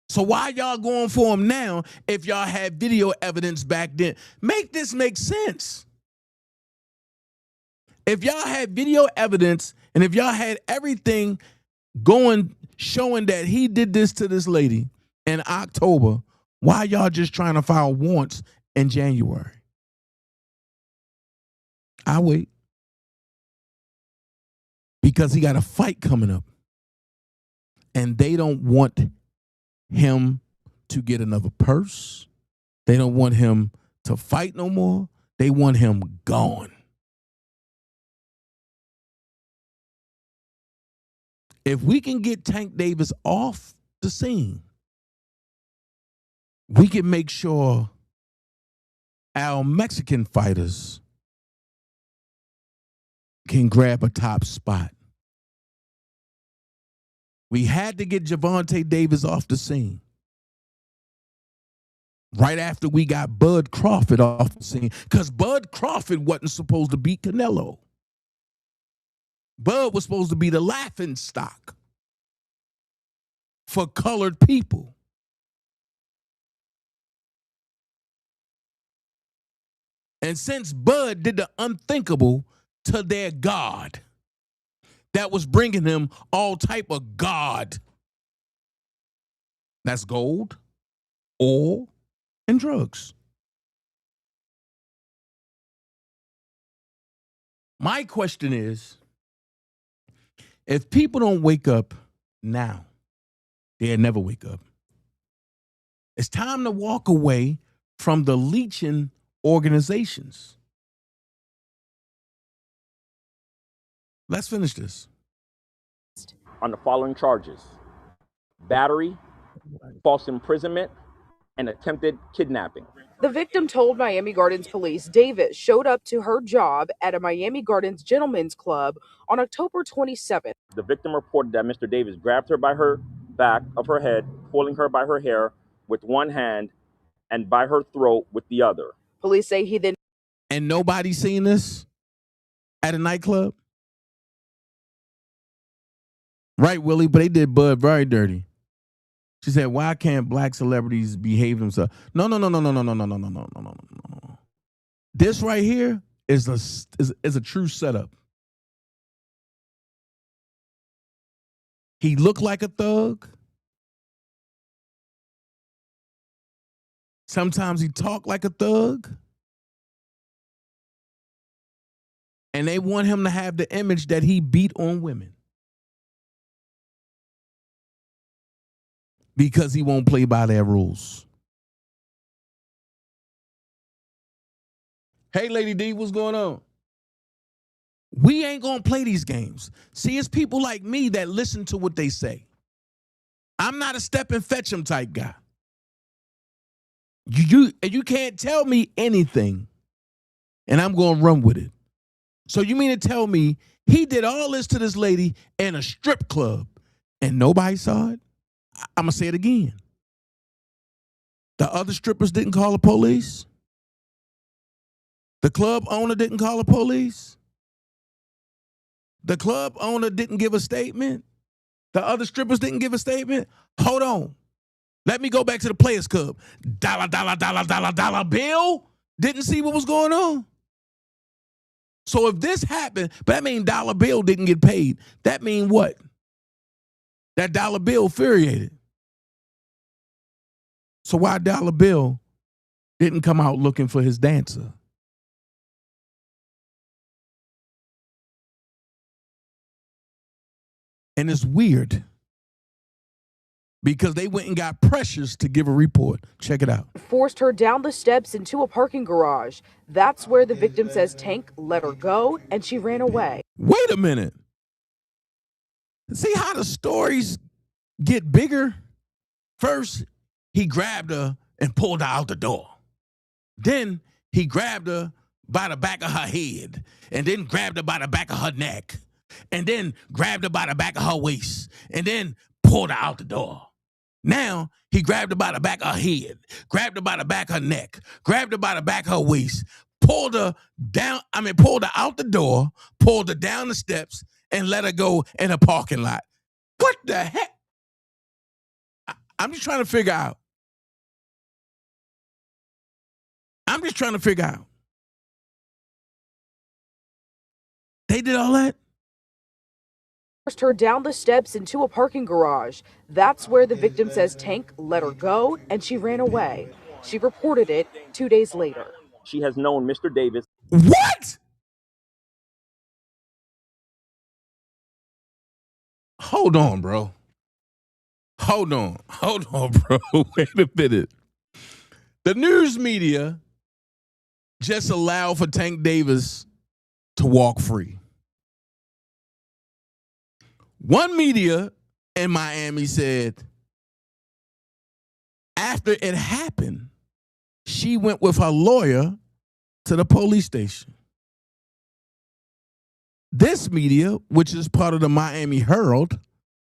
So why y'all going for him now if y'all had video evidence back then? Make this make sense. If y'all had video evidence and if y'all had everything going, showing that he did this to this lady in October, why y'all just trying to file warrants in January? I wait. Because he got a fight coming up. And they don't want him to get another purse. They don't want him to fight no more. They want him gone. If we can get Tank Davis off the scene, we can make sure our Mexican fighters can grab a top spot. We had to get Gervonta Davis off the scene. Right after we got Bud Crawford off the scene, because Bud Crawford wasn't supposed to beat Canelo. Bud was supposed to be the laughing stock for colored people. And since Bud did the unthinkable to their God, that was bringing him all type of God. That's gold, oil, and drugs. My question is, if people don't wake up now, they'll never wake up. It's time to walk away from the leeching organizations. Let's finish this. On the following charges: battery, false imprisonment, and attempted kidnapping. The victim told Miami Gardens police Davis showed up to her job at a Miami Gardens gentleman's club on October 27th. The victim reported that Mr. Davis grabbed her by her back of her head, pulling her by her hair with one hand and by her throat with the other. Police say he then... And nobody seen this at a nightclub? Right, Willie, but they did Bud very dirty. She said, why can't black celebrities behave themselves? No. This right here is a true setup. He looked like a thug. Sometimes he talked like a thug. And they want him to have the image that he beat on women. because he won't play by their rules. Hey, Lady D, what's going on? We ain't going to play these games. See, it's people like me that listen to what they say. I'm not a step and fetch 'em type guy. You can't tell me anything, and I'm going to run with it. So you mean to tell me he did all this to this lady in a strip club and nobody saw it? I'm going to say it again. The other strippers didn't call the police? The club owner didn't call the police? The club owner didn't give a statement? The other strippers didn't give a statement? Hold on. Let me go back to the Players Club. Dollar Bill didn't see what was going on. So if this happened, but that means Dollar Bill didn't get paid. That mean what? That Dollar Bill infuriated. So why Dollar Bill didn't come out looking for his dancer? And it's weird because they went and got Precious to give a report. Check it out. Forced her down the steps into a parking garage. That's where the victim says Tank let her go and she ran away. Wait a minute. See how the stories get bigger? First, he grabbed her and pulled her out the door. Then he grabbed her by the back of her head and then grabbed her by the back of her neck and then grabbed her by the back of her waist and then pulled her out the door. Now, he grabbed her by the back of her head, grabbed her by the back of her neck, grabbed her by the back of her waist, pulled her out the door, pulled her down the steps, and let her go in a parking lot. What the heck? I'm just trying to figure out. They did all that? Forced her down the steps into a parking garage. That's where the victim says Tank let her go and she ran away. She reported it 2 days later. She has known Mr. Davis. What? Hold on, bro. Hold on, bro. Wait a minute. The news media just allowed for Tank Davis to walk free. One media in Miami said after it happened, she went with her lawyer to the police station. This media, which is part of the Miami Herald,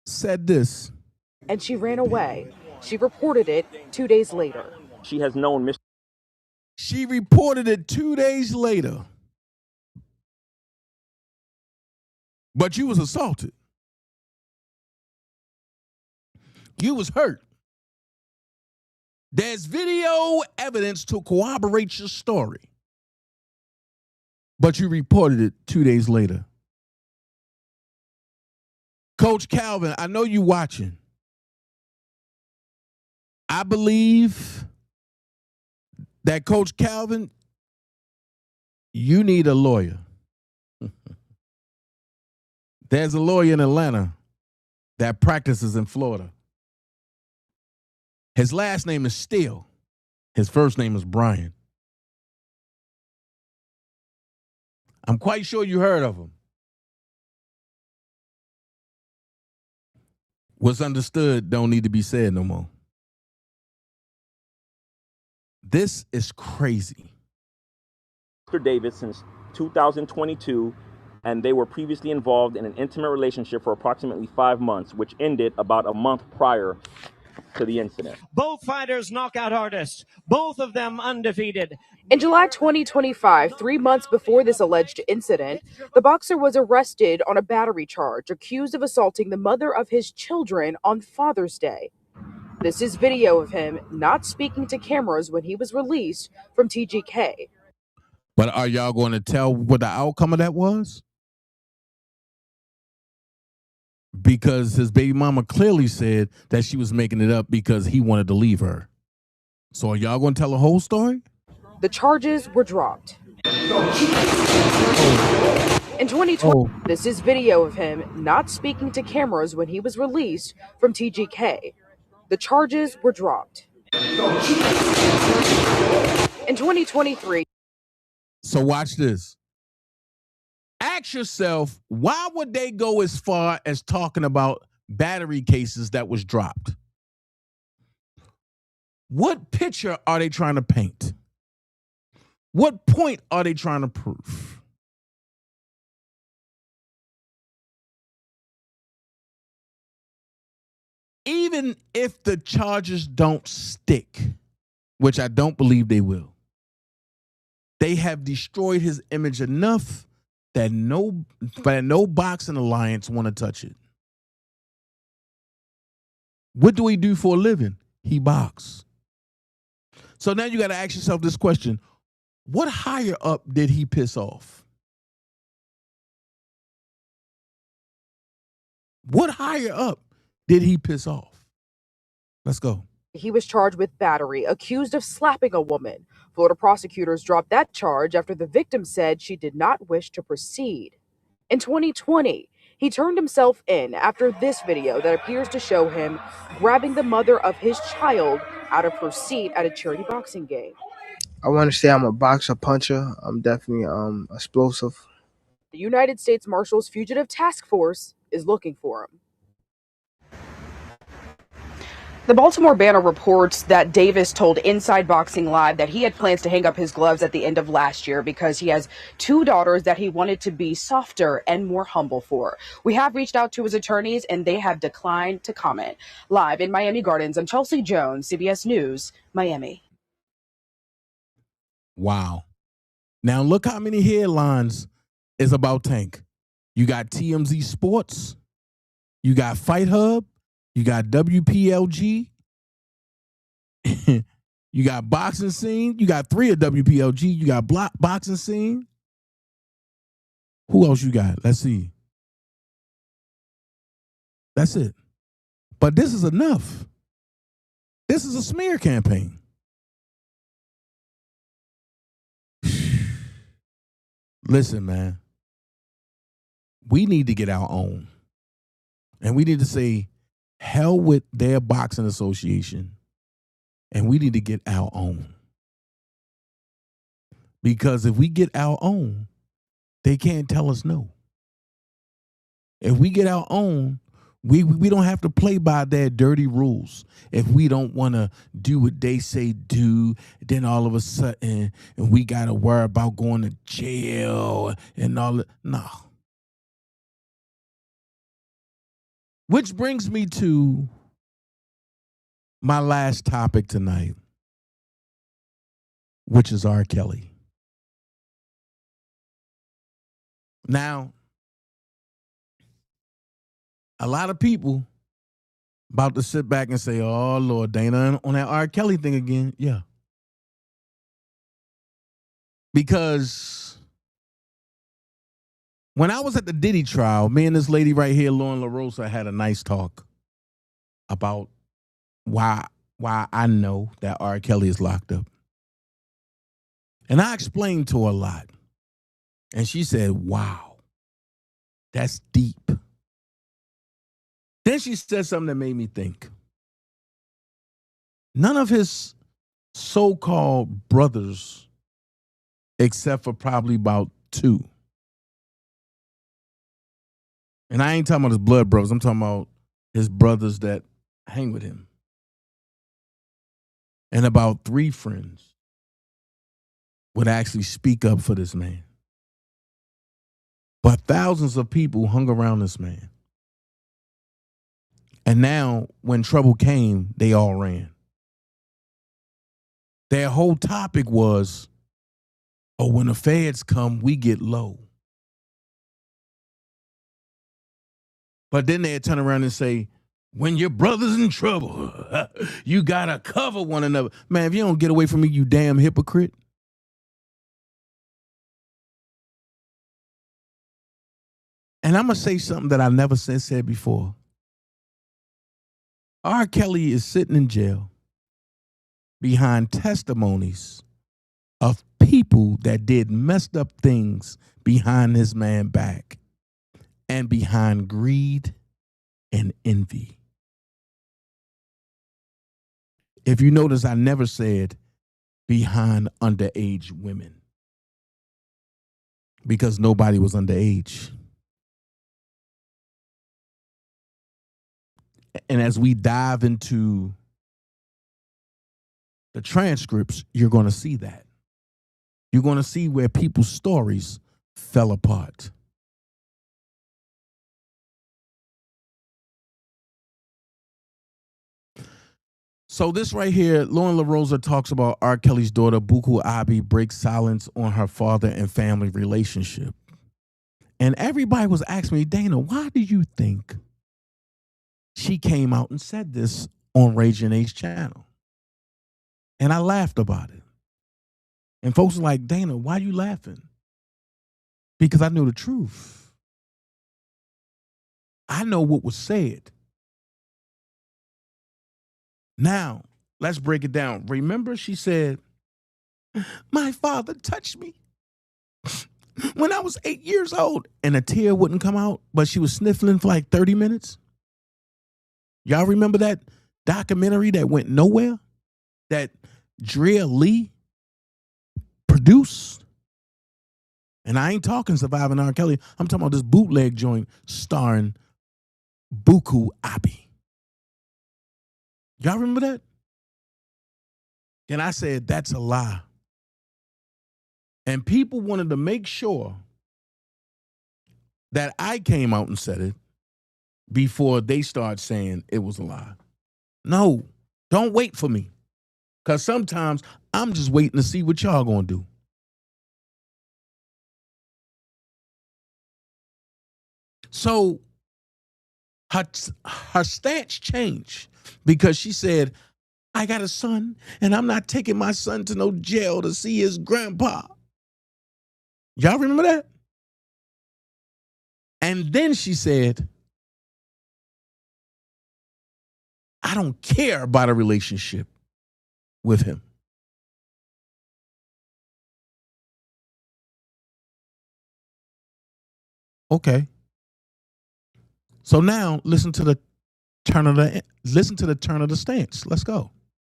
said this. And she ran away. She reported it 2 days later. She has known Mr. She reported it 2 days later. But you was assaulted. You was hurt. There's video evidence to corroborate your story. But you reported it 2 days later. Coach Calvin, I know you watching. I believe that Coach Calvin, you need a lawyer. There's a lawyer in Atlanta that practices in Florida. His last name is Steele. His first name is Brian. I'm quite sure you heard of him. What's understood don't need to be said no more. This is crazy. Mr. Davis since 2022, and they were previously involved in an intimate relationship for approximately 5 months, which ended about a month prior to the incident. Both fighters knockout artists, both of them undefeated. In July 2025, 3 months before this alleged incident, the boxer was arrested on a battery charge, accused of assaulting the mother of his children on Father's Day. This is video of him not speaking to cameras when he was released from TGK. But are y'all going to tell what the outcome of that was? Because his baby mama clearly said that she was making it up because he wanted to leave her. So are y'all going to tell the whole story? The charges were dropped. In 2020, This is video of him not speaking to cameras when he was released from TGK. the charges were dropped. In 2023. So watch this. Ask yourself, why would they go as far as talking about battery cases that was dropped? What picture are they trying to paint? What point are they trying to prove? Even if the charges don't stick, which I don't believe they will, they have destroyed his image enough that no boxing alliance want to touch it. What do he do for a living? He boxes. So now you got to ask yourself this question. What higher up did he piss off? What higher up did he piss off? Let's go. He was charged with battery, accused of slapping a woman. Florida prosecutors dropped that charge after the victim said she did not wish to proceed. In 2020, he turned himself in after this video that appears to show him grabbing the mother of his child out of her seat at a charity boxing game. I want to say I'm a boxer, puncher. I'm definitely explosive. The United States Marshals Fugitive Task Force is looking for him. The Baltimore Banner reports that Davis told Inside Boxing Live that he had plans to hang up his gloves at the end of last year because he has 2 daughters that he wanted to be softer and more humble for. We have reached out to his attorneys and they have declined to comment. Live in Miami Gardens, I'm Chelsea Jones, CBS News, Miami. Wow. Now look how many headlines is about Tank. You got TMZ Sports, you got Fight Hub, you got WPLG, you got Boxing Scene, you got 3 of WPLG, you got Boxing Scene. Who else you got? Let's see. That's it. But this is enough. This is a smear campaign. Listen, man. We need to get our own. And we need to say, hell with their boxing association. And we need to get our own. Because if we get our own, they can't tell us no. If we get our own, we don't have to play by their dirty rules. If we don't want to do what they say do, then all of a sudden, and we got to worry about going to jail and all that. No. Which brings me to my last topic tonight, which is R.Kelly. Now, a lot of people about to sit back and say, oh, Lord, Dana, on that R.Kelly thing again. Yeah. Because when I was at the Diddy trial, me and this lady right here, Lauren LaRosa, had a nice talk about why I know that R. Kelly is locked up. And I explained to her a lot. And she said, wow, that's deep. Then she said something that made me think. None of his so-called brothers, except for probably about 2. And I ain't talking about his blood brothers. I'm talking about his brothers that hang with him. And about 3 friends would actually speak up for this man. But thousands of people hung around this man. And now, when trouble came, they all ran. Their whole topic was, oh, when the feds come, we get low. But then they'd turn around and say, when your brother's in trouble, you got to cover one another. Man, if you don't get away from me, you damn hypocrite. And I'm going to say something that I never said before. R. Kelly is sitting in jail behind testimonies of people that did messed up things behind his man back and behind greed and envy. If you notice, I never said behind underage women because nobody was underage. And as we dive into the transcripts, you're going to see that. You're going to see where people's stories fell apart. So this right here, Lauren LaRosa talks about R. Kelly's daughter, Buku Abi, breaks silence on her father and family relationship. And everybody was asking me, Dana, why do you think she came out and said this on Ray Janae's channel? And I laughed about it. And folks were like, Dana, why are you laughing? Because I knew the truth. I know what was said. Now, let's break it down. Remember, she said, my father touched me when I was 8 years old, and a tear wouldn't come out, but she was sniffling for like 30 minutes. Y'all remember that documentary that went nowhere that Drea Lee produced? And I ain't talking Surviving R. Kelly. I'm talking about this bootleg joint starring Buku Abi. Y'all remember that? And I said, that's a lie. And people wanted to make sure that I came out and said it before they start saying it was a lie. No, don't wait for me. Because sometimes I'm just waiting to see what y'all going to do. So her stance changed because she said, I got a son, and I'm not taking my son to no jail to see his grandpa. Y'all remember that? And then she said, I don't care about a relationship with him. Okay. So now listen to the turn of the stance. Let's go.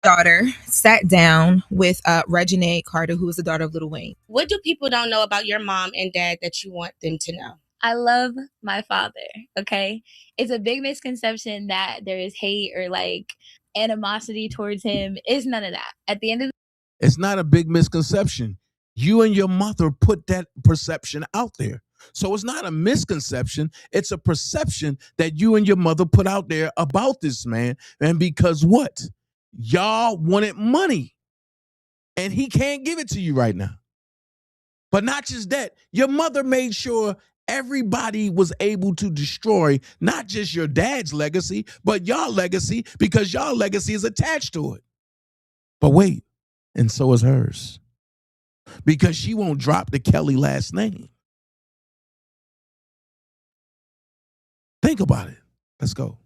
Daughter sat down with Reginae Carter, who is the daughter of Lil Wayne. What do people don't know about your mom and dad that you want them to know? I love my father, okay? It's a big misconception that there is hate or like animosity towards him. It's none of that. At the end of It's not a big misconception. You and your mother put that perception out there. So it's not a misconception. It's a perception that you and your mother put out there about this man. And because what? Y'all wanted money. And he can't give it to you right now. But not just that, your mother made sure everybody was able to destroy not just your dad's legacy, but your legacy, because your legacy is attached to it. But wait, and so is hers. Because she won't drop the Kelly last name. Think about it. Let's go.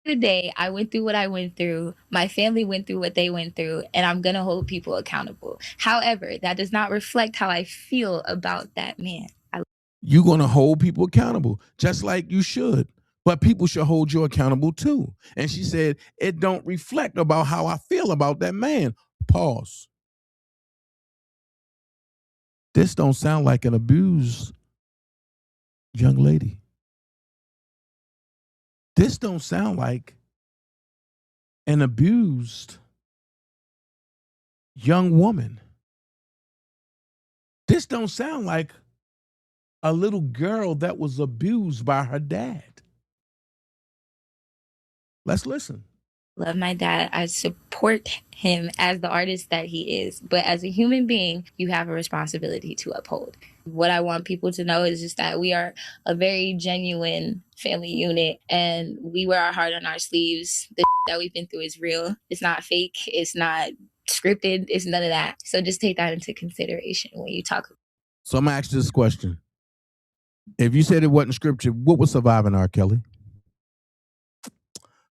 the day, I went through what I went through. My family went through what they went through, and I'm going to hold people accountable. However, that does not reflect how I feel about that man. You're going to hold people accountable, just like you should. But people should hold you accountable too. And she said, it don't reflect about how I feel about that man. Pause. This don't sound like an abused young lady. This don't sound like an abused young woman. This don't sound like a little girl that was abused by her dad. Let's listen. Love my dad. I support him as the artist that he is. But as a human being, you have a responsibility to uphold. What I want people to know is just that we are a very genuine family unit and we wear our heart on our sleeves. The that we've been through is real. It's not fake. It's not scripted. It's none of that. So just take that into consideration when you talk. So I'm going to ask you this question. If you said it wasn't scripture, what was Surviving R. Kelly?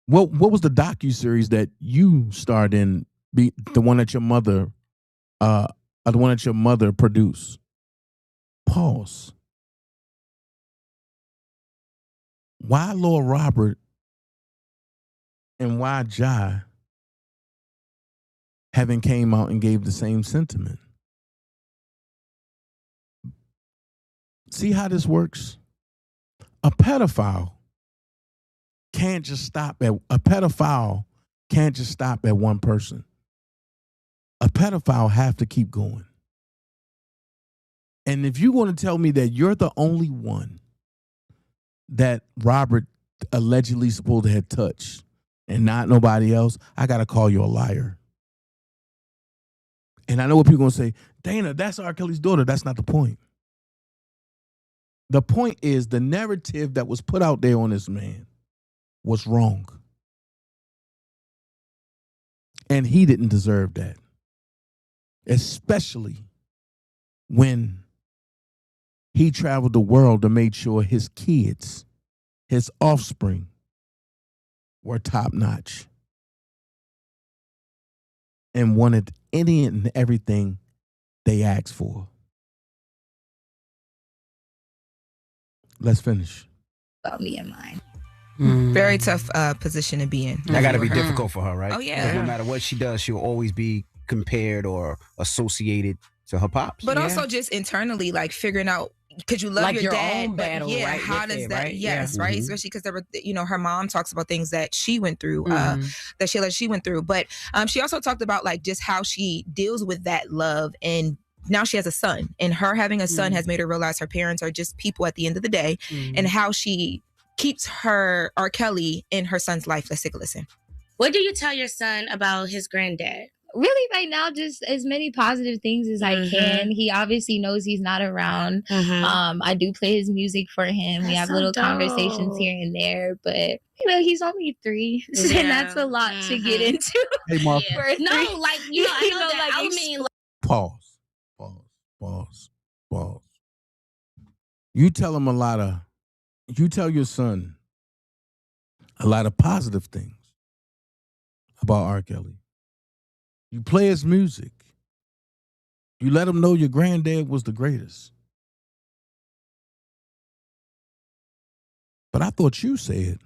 What was the docuseries that you starred in? The one that your mother, produced. Pause. Why Lord Robert and why Jai haven't came out and gave the same sentiment. See how this works? A pedophile can't just stop at one person. A pedophile have to keep going. And if you're going to tell me that you're the only one that Robert allegedly supposed to have touched and not nobody else, I got to call you a liar. And I know what people are going to say, Dana, that's R. Kelly's daughter. That's not the point. The point is the narrative that was put out there on this man was wrong. And he didn't deserve that. Especially when he traveled the world to make sure his kids, his offspring, were top notch and wanted any and everything they asked for. Let's finish. About me and mine. Very tough position to be in. That got to be difficult for her, right? Oh, yeah. No matter what she does, she'll always be compared or associated to her pops. But also just internally, like figuring out, because you love Like your dad, own but battle, yeah, right, how with does it, that? right? Yes, Yeah. right. Mhm. Especially because there were, her mom talks about things that she went through, Mhm. that she went through. But she also talked about like just how she deals with that love, and now she has a son, and her having a son has made her realize her parents are just people at the end of the day, and how she keeps her R. Kelly in her son's life. Let's take a listen. What do you tell your son about his granddad? Really, right now, just as many positive things as I can. He obviously knows he's not around. I do play his music for him. We That's have so little dope. conversations here and there, but he's only 3, and that's a lot to get into. Hey, Mark. For a 3. No, like, I know that. I mean, like, Pause. You tell him you tell your son a lot of positive things about R. Kelly. You play his music. You let him know your granddad was the greatest. But I thought you said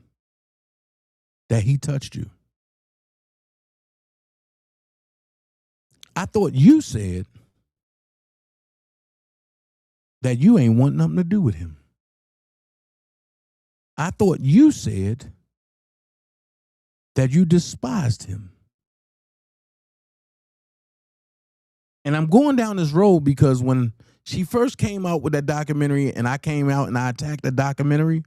that he touched you. I thought you said that you ain't want nothing to do with him. I thought you said that you despised him. And I'm going down this road because when she first came out with that documentary and I came out and I attacked the documentary,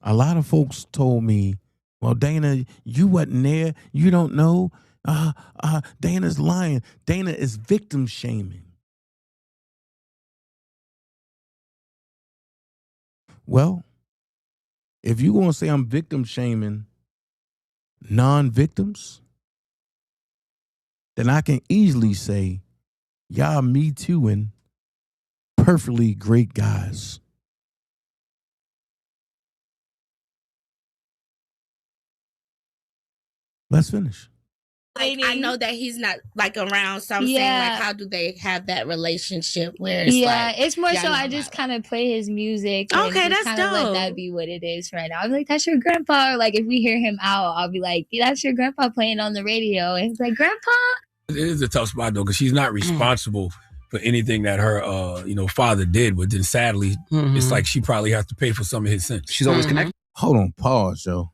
a lot of folks told me, well, Dana, you wasn't there. You don't know. Dana's lying. Dana is victim shaming. Well, if you want to say I'm victim shaming non-victims, then I can easily say y'all Me Tooing perfectly great guys. Let's finish. like, I know that he's not like around, so I'm saying, like, how do they have that relationship where it's like, It's more y'all so know I just about kind of play his music. And Okay, just that's kinda let dope. that be what it is right now. I'm like, that's your grandpa. Or like if we hear him out, I'll be like, yeah, that's your grandpa playing on the radio. And he's like, Grandpa? It is a tough spot though, because she's not responsible for anything that her father did, but then sadly it's like she probably has to pay for some of his sins. She's always connected. Hold on, pause, yo.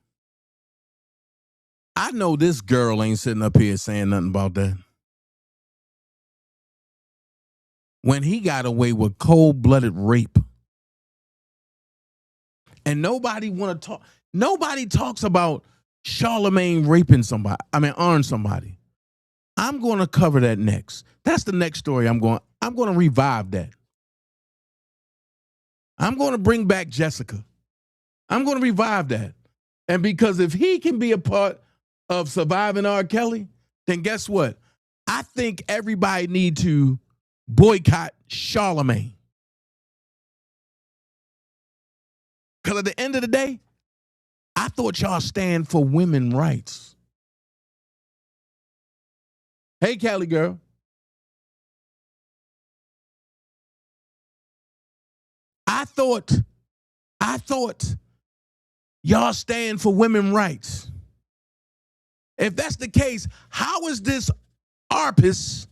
I know this girl ain't sitting up here saying nothing about that. When he got away with cold-blooded rape. And nobody want to talk. Nobody talks about Charlemagne raping somebody. On somebody. I'm going to cover that next. That's the next story I'm going to revive that. I'm going to bring back Jessica. I'm going to revive that. And because if he can be a part of surviving R. Kelly, then guess what? I think everybody need to boycott Charlemagne. Because at the end of the day, I thought y'all stand for women's rights. Hey, Cali girl. I thought y'all stand for women's rights. If that's the case, how is this artists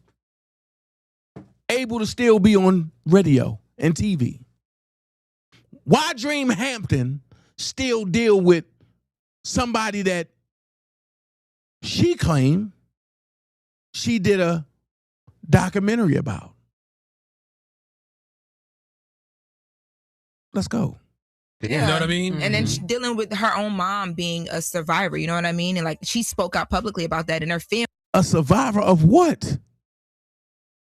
able to still be on radio and TV? Why Dream Hampton still deal with somebody that she claimed she did a documentary about? Let's go. Yeah. You know what I mean? And then dealing with her own mom being a survivor, you know what I mean? And like she spoke out publicly about that in her family. A survivor of what?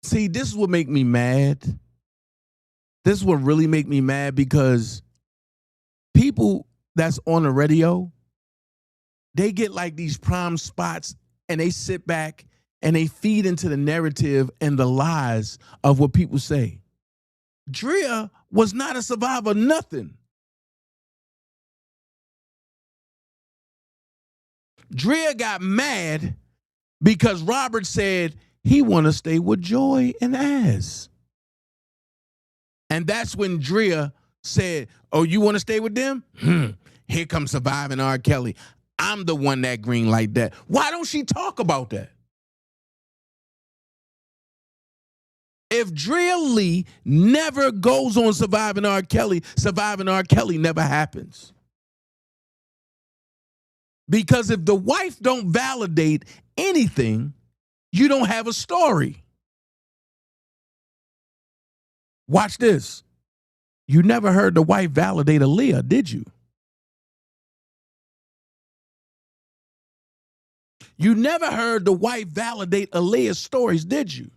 See, this is what make me mad. This is what really make me mad, because people that's on the radio, they get like these prime spots and they sit back and they feed into the narrative and the lies of what people say. Drea was not a survivor of nothing. Drea got mad because Robert said he want to stay with Joy and Az. And that's when Drea said, oh, you want to stay with them? Here comes surviving R.Kelly. I'm the one that green like that. Why don't she talk about that? If Drea Lee never goes on surviving R.Kelly never happens. Because if the wife don't validate anything, you don't have a story. Watch this. You never heard the wife validate Aaliyah, did you? You never heard the wife validate Aaliyah's stories, did you?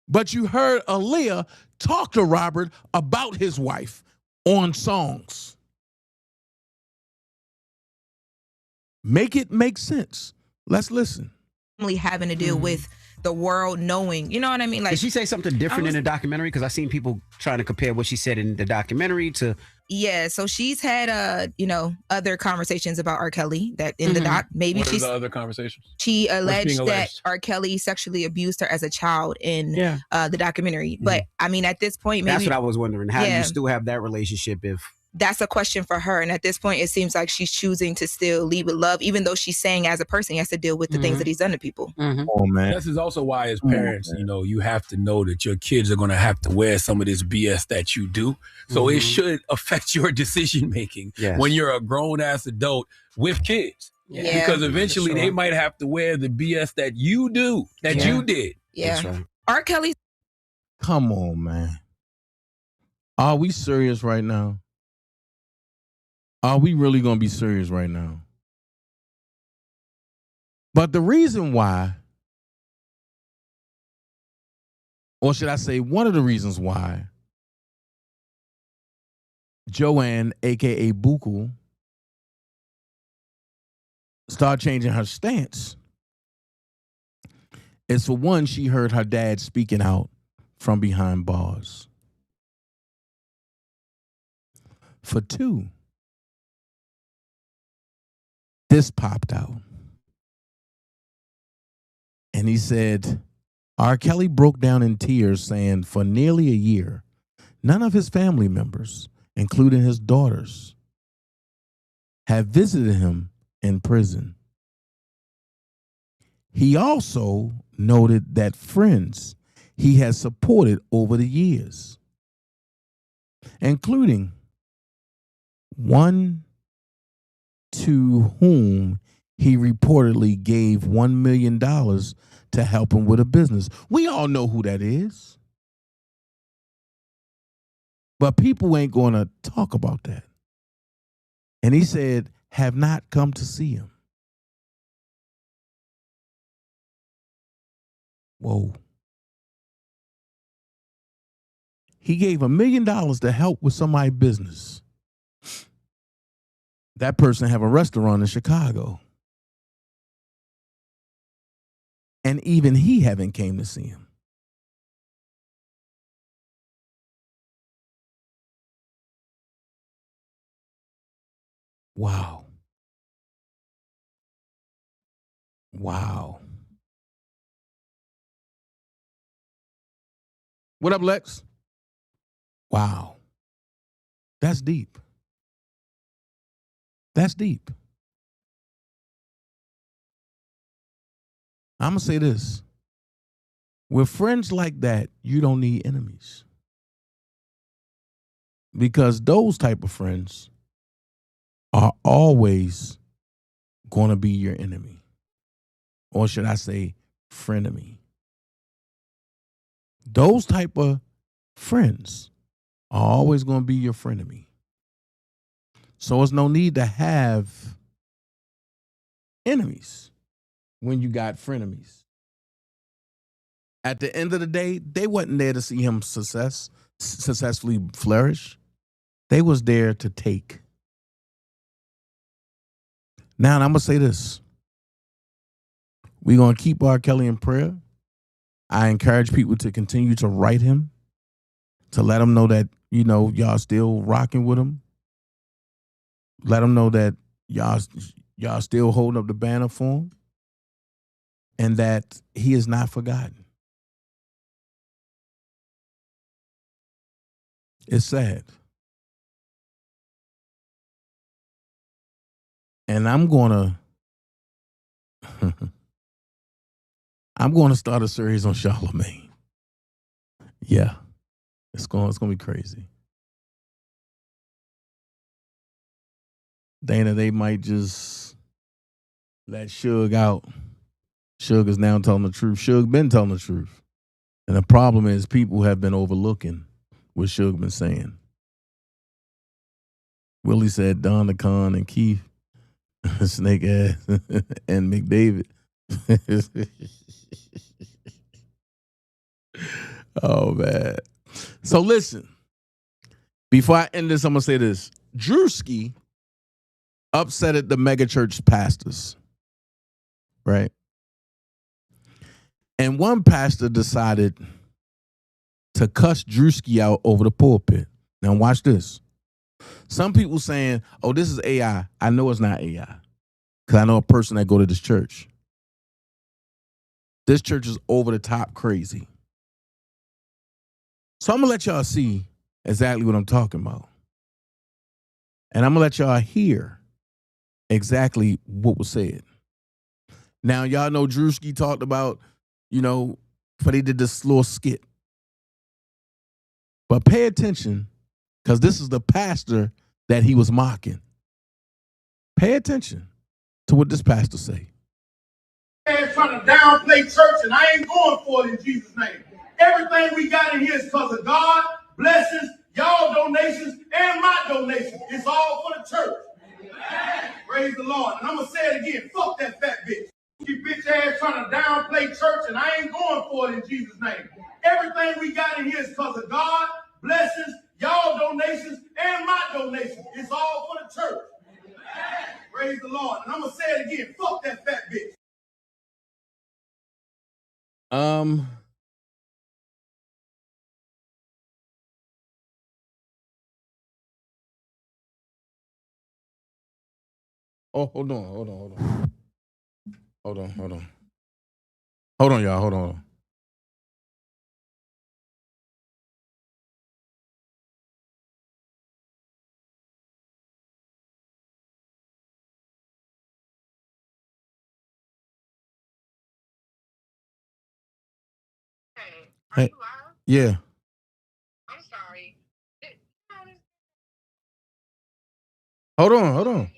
But you heard Aaliyah talk to Robert about his wife on songs. Make it make sense. Let's listen. Having to deal with the world knowing, you know what I mean? Like, did she say something different in the documentary? Because I seen people trying to compare what she said in the documentary to. Yeah, so she's had other conversations about R. Kelly that in the doc. Maybe What are she's the other conversations? She What's alleged being that alleged? R. Kelly sexually abused her as a child in the documentary. But I mean, at this point, maybe That's what I was wondering. How do you still have that relationship if? That's a question for her. And at this point, it seems like she's choosing to still lead with love, even though she's saying as a person, he has to deal with the things that he's done to people. Oh, man. This is also why, as parents, you have to know that your kids are going to have to wear some of this BS that you do. So it should affect your decision making when you're a grown ass adult with kids. Yeah. Because eventually they might have to wear the BS that you do, that you did. Yeah. R. Kelly. Come on, man. Are we serious right now? Are we really going to be serious right now? But the reason why, or should I say one of the reasons why, Joanne, a.k.a. Buku, started changing her stance is, for one, she heard her dad speaking out from behind bars. For two, this popped out. And he said, R. Kelly broke down in tears, saying for nearly a year, none of his family members, including his daughters, have visited him in prison. He also noted that friends he has supported over the years, including one to whom he reportedly gave $1 million to help him with a business. We all know who that is. But people ain't going to talk about that. And he said, have not come to see him. Whoa. He gave $1 million to help with somebody's business. That person have a restaurant in Chicago. And even he haven't came to see him. Wow. Wow. What up, Lex? Wow. That's deep. That's deep. I'm going to say this. With friends like that, you don't need enemies. Because those type of friends are always going to be your enemy. Or should I say, frenemy. Those type of friends are always going to be your frenemy. So there's no need to have enemies when you got frenemies. At the end of the day, they wasn't there to see him successfully flourish. They was there to take. Now, I'm going to say this. We're going to keep R.Kelly in prayer. I encourage people to continue to write him, to let him know that, y'all still rocking with him. Let him know that y'all still holding up the banner for him and that he is not forgotten. It's sad. And I'm going to start a series on Charlemagne. Yeah. It's going to be crazy. Dana, they might just let Suge out. Suge is now telling the truth. Suge been telling the truth. And the problem is people have been overlooking what Suge been saying. Willie said Don the Con and Keith, Snake Ass, and McDavid. Oh, man. So listen, before I end this, I'm going to say this. Drewski upsetted the megachurch pastors, right? And one pastor decided to cuss Drewski out over the pulpit. Now watch this. Some people saying, oh, this is AI. I know it's not AI because I know a person that go to this church. This church is over the top crazy. So I'm going to let y'all see exactly what I'm talking about. And I'm going to let y'all hear exactly what was said. Now, y'all know Drewski talked about, but he did this little skit. But pay attention, because this is the pastor that he was mocking. Pay attention to what this pastor say. Trying to downplay church, and I ain't going for it in Jesus' name. Everything we got in here is because of God, blessings, y'all donations, and my donations. It's all for the church. Amen. Praise the Lord. And I'm going to say it again. Fuck that fat bitch. You bitch ass trying to downplay church, and I ain't going for it in Jesus' name. Everything we got in here is because of God, blessings, y'all donations, and my donations. It's all for the church. Amen. Praise the Lord. And I'm going to say it again. Fuck that fat bitch. Oh, hold on. Hold on, y'all. Hold on. Hey, yeah. I'm sorry. Hold on.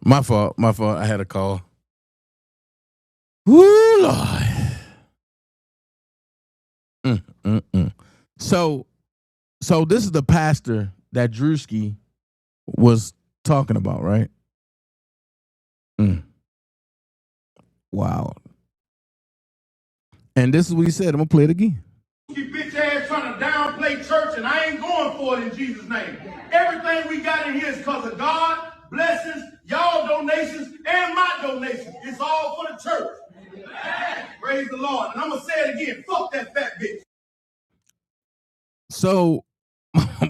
My fault. I had a call. Woo, Lord. So this is the pastor that Drewski was talking about, right? Wow. And this is what he said. I'm going to play it again. You bitch ass trying to downplay church, and I ain't going for it in Jesus' name. Everything we got in here is because of God, blessings, y'all donations, and my donations. It's all for the church. Praise the Lord. And I'm going to say it again. Fuck that fat bitch. So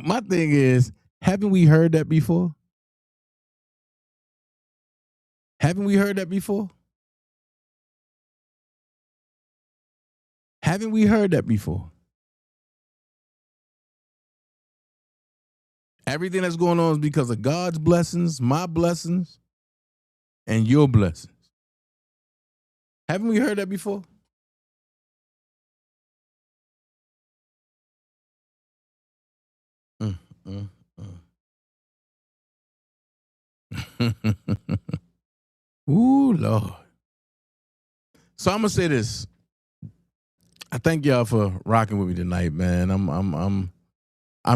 my thing is, haven't we heard that before? Haven't we heard that before? Haven't we heard that before? Everything that's going on is because of God's blessings, my blessings, and your blessings. Haven't we heard that before? Ooh, Lord. So I'm gonna say this. I thank y'all for rocking with me tonight, man. I'm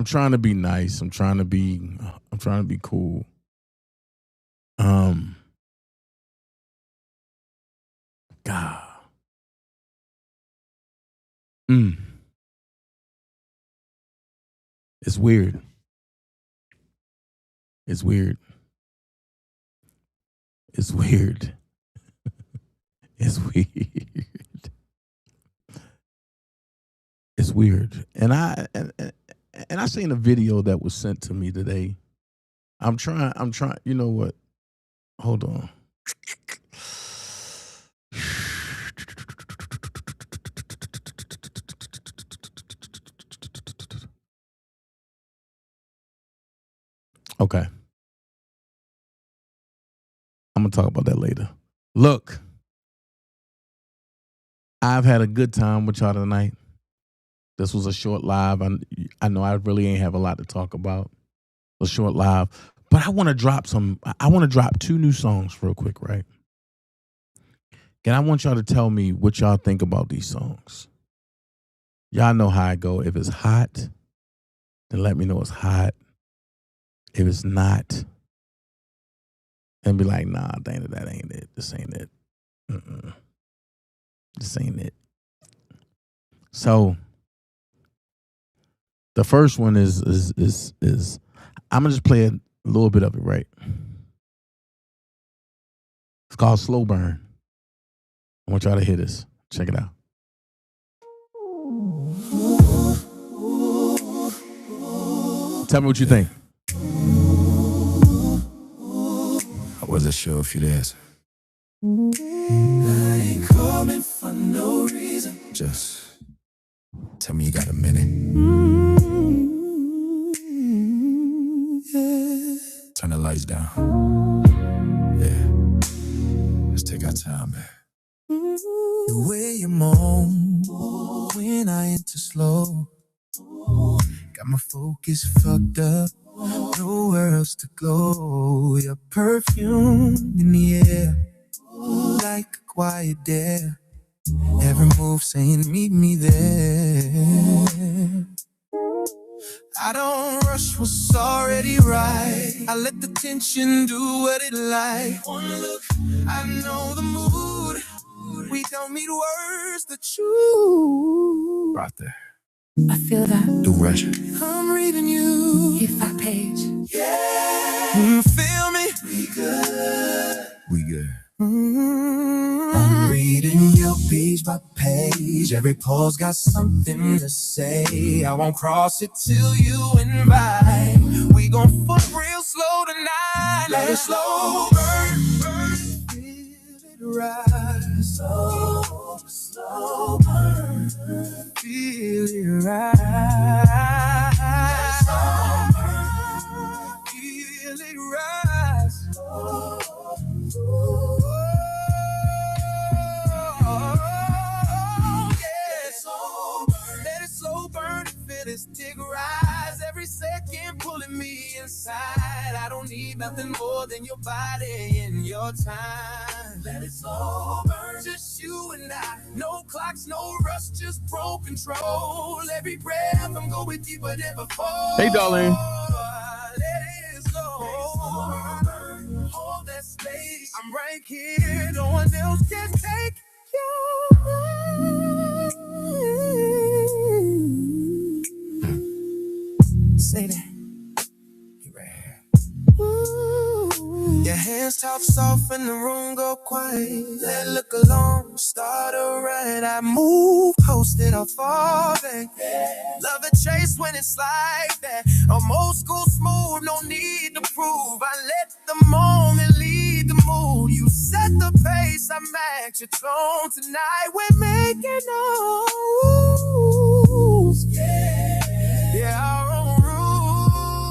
trying to be nice. I'm trying to be cool. God. It's weird. It's weird. It's weird. It's weird. It's weird. And I seen a video that was sent to me today. I'm trying, you know what? Hold on. Okay. I'm going to talk about that later. Look, I've had a good time with y'all tonight. This was a short live. I know I really ain't have a lot to talk about. A short live. But I want to drop two new songs real quick, right? And I want y'all to tell me what y'all think about these songs. Y'all know how I go. If it's hot, then let me know it's hot. If it's not, then be like, nah, dang it, that ain't it. This ain't it. This ain't it. So the first one is I'm gonna just play a little bit of it, right? It's called Slow Burn. I want y'all to hear this. Check it out. Tell me what you think. I wasn't sure if you'd answer. I ain't coming for no reason. Just tell me you got a minute. Turn the lights down. Yeah. Let's take our time, man. The way you moan when I enter slow got my focus fucked up. Nowhere else to go. Your perfume in the air, like a quiet dare. Every move saying meet me there. I don't rush what's already right. I let the tension do what it like. One look, I know the mood. We don't need words to choose. Right there. I feel that. Don't rush. I'm reading you. If I page. Yeah. Feel me? We good. We good. I'm reading your page by page. Every pause got something to say. I won't cross it till you invite. We gon' fuck real slow tonight. Let it slow burn, burn. Feel it rise. Slow burn. Feel it rise. Slow burn. Feel it rise. Let it slow burn, feel this tick rise. Every second pulling me inside. I don't need nothing more than your body and your time. Let it slow burn, just you and I. No clocks, no rush, just pro control. Every breath I'm going deeper than before. Hey, darling. Let it slow burn, hold that space. I'm right here, no one else can take you. talk soft when the room go quiet. Let look alone, start a riot. I move, post it, I'll fall back. Love a chase when it's like that. I'm old school smooth, no need to prove. I let the moment lead the mood. You set the pace, I match your tone. Tonight we're making no rules. Yeah, our own rules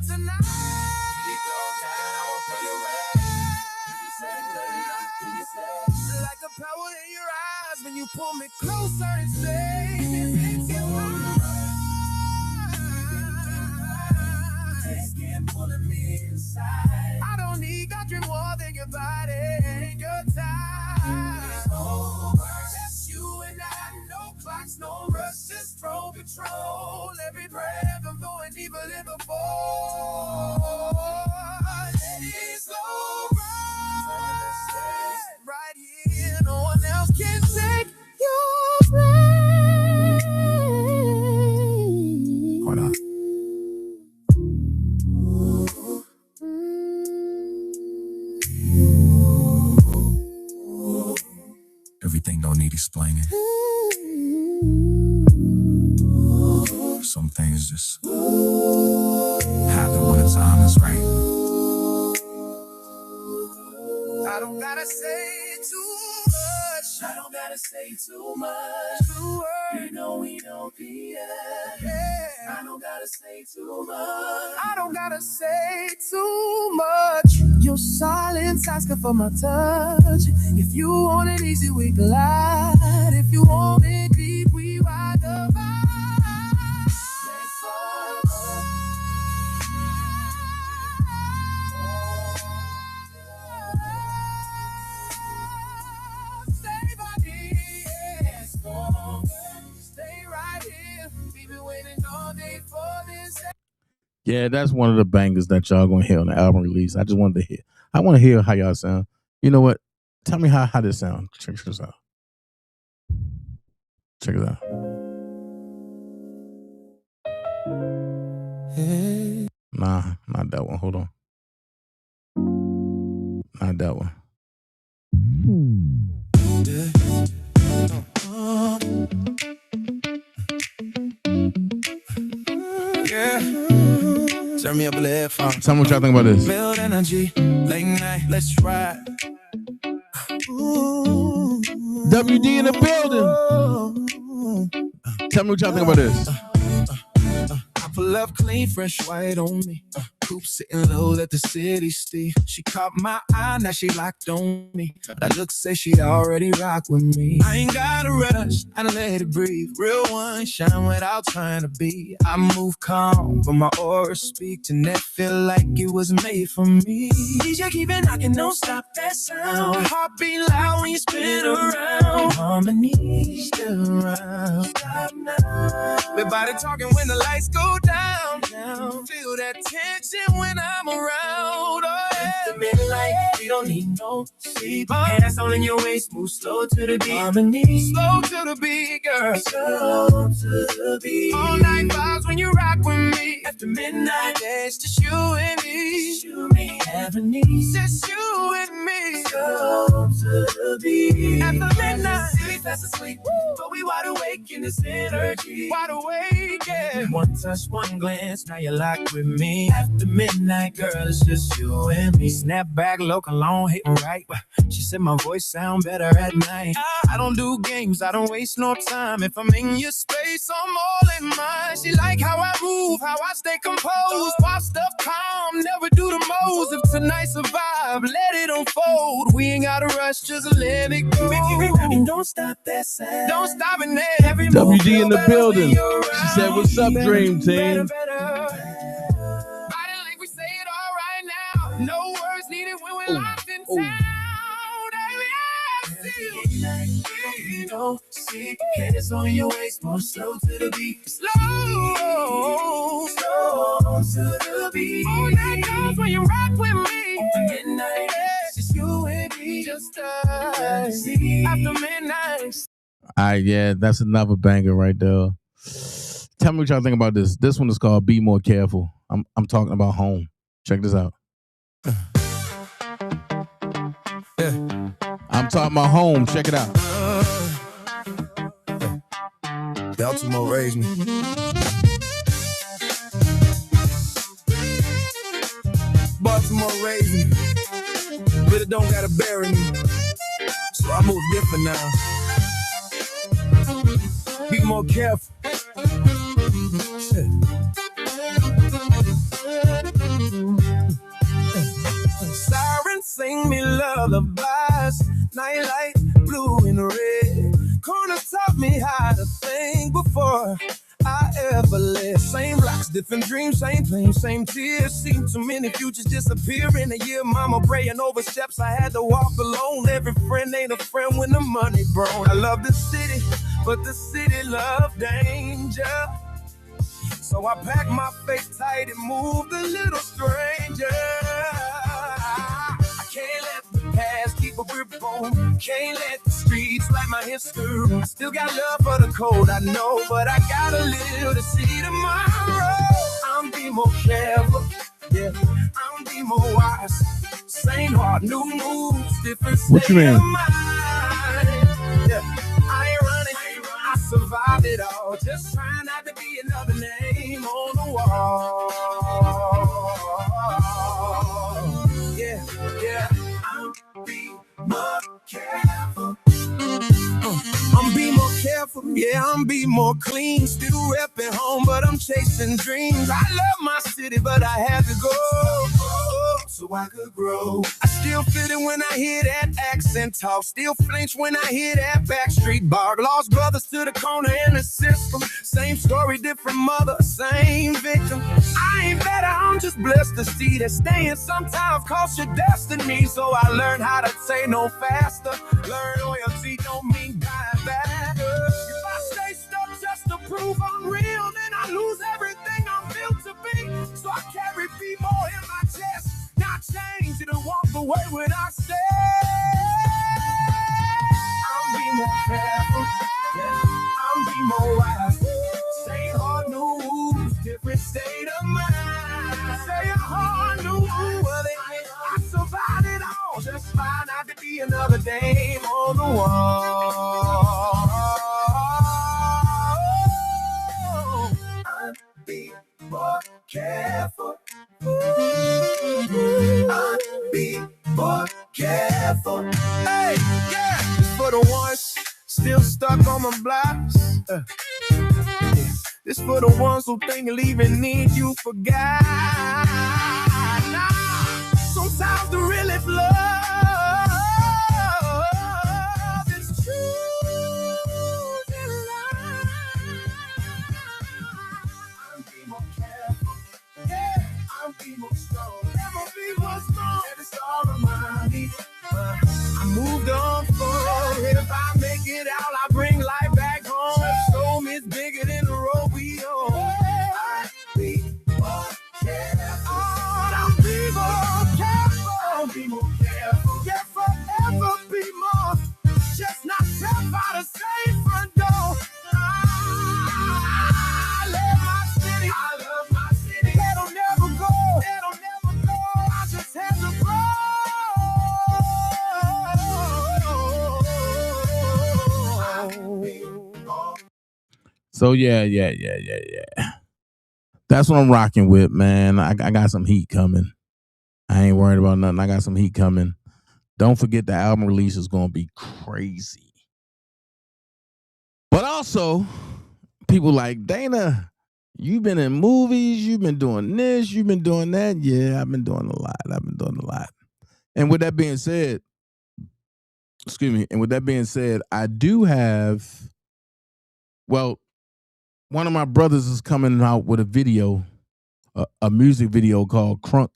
tonight. We go down for your rest. Like a power in your eyes when you pull me closer and say, it's your eyes. Can't pulling me inside. I don't need, got you more than your body and your time. It's over. Just you and I, no clocks, no rush, just throw control. Every breath I'm going deeper than before. It's slow right here, no one else can take your place. Hold on. Everything don't need explaining. Some things just happen when the time is right. I don't gotta say too much. I don't gotta say too much. You know we don't be I don't gotta say too much. I don't gotta say too much. Your silence asking for my touch. If you want it easy, we glide. If you want it deep, we ride the vibe. Stay right here. We've been waiting all day for this. Yeah, that's one of the bangers that y'all gonna hear on the album release. I just wanted to hear. I want to hear how y'all sound. You know what? Tell me how this sound. Check this out. Check it out. Nah, not that one. Hold on. Not that one. Yeah. Turn me up a little phone. Tell me what y'all think about this. Build energy, late night, let's ride. Ooh. WD in the building. Tell me what y'all think about this. I pull up clean, fresh white on me. Coupe sitting low, let the city see. She caught my eye, now she locked on me. That look say she already rock with me. I ain't gotta rush, I done let it breathe. Real one, shine without trying to be. I move calm, but my aura speak. And that feel like it was made for me. DJ keep it knocking, don't stop that sound. Heartbeat loud when you spin around. Harmony still around. Stop now. Everybody talking when the lights go down. Feel that tension when I'm around. Oh, yeah. The midnight, we don't need no sleep. Hands all in your waist, move slow to the beat. Harmony, slow to the beat, girl. Slow to the beat. All night vibes when you rock with me. After midnight, it's just you and me. Just you and me, heavenly. Just you and me. Slow to the beat. After midnight, silly fast asleep, but we wide awake in this energy. Wide awake, yeah. One touch, one glance, now you're locked with me. After midnight, girl, it's just you and me. Snap back, low cologne, hitting right. She said my voice sound better at night. I don't do games, I don't waste no time. If I'm in your space, I'm all in mine. She like how I move, how I stay composed. Pop stuff calm, never do the most. If tonight's a vibe, let it unfold. We ain't gotta rush, just let it go. And don't stop that sound. Don't stop it there. Every WD in the building. She said, what's up, Dream Team? No words needed when we're locked in town. Don't see hands on your waist, more slow to the beat. Slow to the beat. All night goes when you rock with me. After midnight, it's just you and me. Just us. After midnight. All right, yeah, that's another banger right there. Tell me what y'all think about this. This one is called Be More Careful. I'm talking about home. Check this out. I'm talking about home. Check it out. Baltimore raised me. Baltimore raised me, but it don't gotta bury me. So I move different now. Be more careful. Sirens sing me lullabies, nightlight, blue and red. Corner taught me how to think before I ever left. Same blocks, different dreams, same pain, same tears. Seen too many futures disappear in a year. Mama praying over steps, I had to walk alone. Every friend ain't a friend when the money grown. I love the city, but the city love danger. So I packed my face tight and moved a little stranger. I can't let the past keep a grip on. Can't let the streets like my history. I still got love for the cold, I know, but I gotta live to see tomorrow. I'm be more careful, yeah. I'm be more wise. Same heart, new moves, different state What you mean? of mind. Yeah, I ain't running. I survived it all, just trying not to be another name on the wall. Yeah, yeah, I'm be more careful. I'm be more careful, yeah, I'm be more clean. Still repping home, but I'm chasing dreams. I love my city, but I had to go so I could grow. I still feel it when I hear that accent talk. Still flinch when I hear that backstreet bark. Lost brothers to the corner in the system. Same story, different mother, same victim. I ain't better, I'm just blessed to see that staying sometimes costs your destiny. So I learned how to say no faster. Learn loyalty don't mean dying back. If I stay stuck just to prove I'm real, then I lose everything I'm built to be. So I carry more in my chest. Not change it and walk away when I say I'll be more careful, yeah. I'll be more wise. Say hard news, different state of mind. Say a hard news, well, I survived it all. Just fine not to be another name on the wall. I'll be more careful. I'll be more careful. Hey, yeah, this for the ones still stuck on my blocks. This for the ones who think leaving need you forgot. Nah, sometimes the realest love is true. I'll be more careful. Yeah, I'll be more strong. Never be more strong. And it's all remind me. I moved on forward. If I make it out, I bring life back home. Show me it's bigger than the road we on. I'll be more careful. I'll be more careful. I'll be more careful. Yeah, forever be more. Just not step out the same front door. I love my city. I love my city. That'll never go. That'll never go. I just had to grow. So yeah. That's what I'm rocking with, man. I got some heat coming. I ain't worried about nothing. I got some heat coming. Don't forget the album release is going to be crazy. But also, people like, Dana, you've been in movies, you've been doing this, you've been doing that. Yeah, I've been doing a lot. And with that being said, I do have, well, one of my brothers is coming out with a video, a music video called Crunk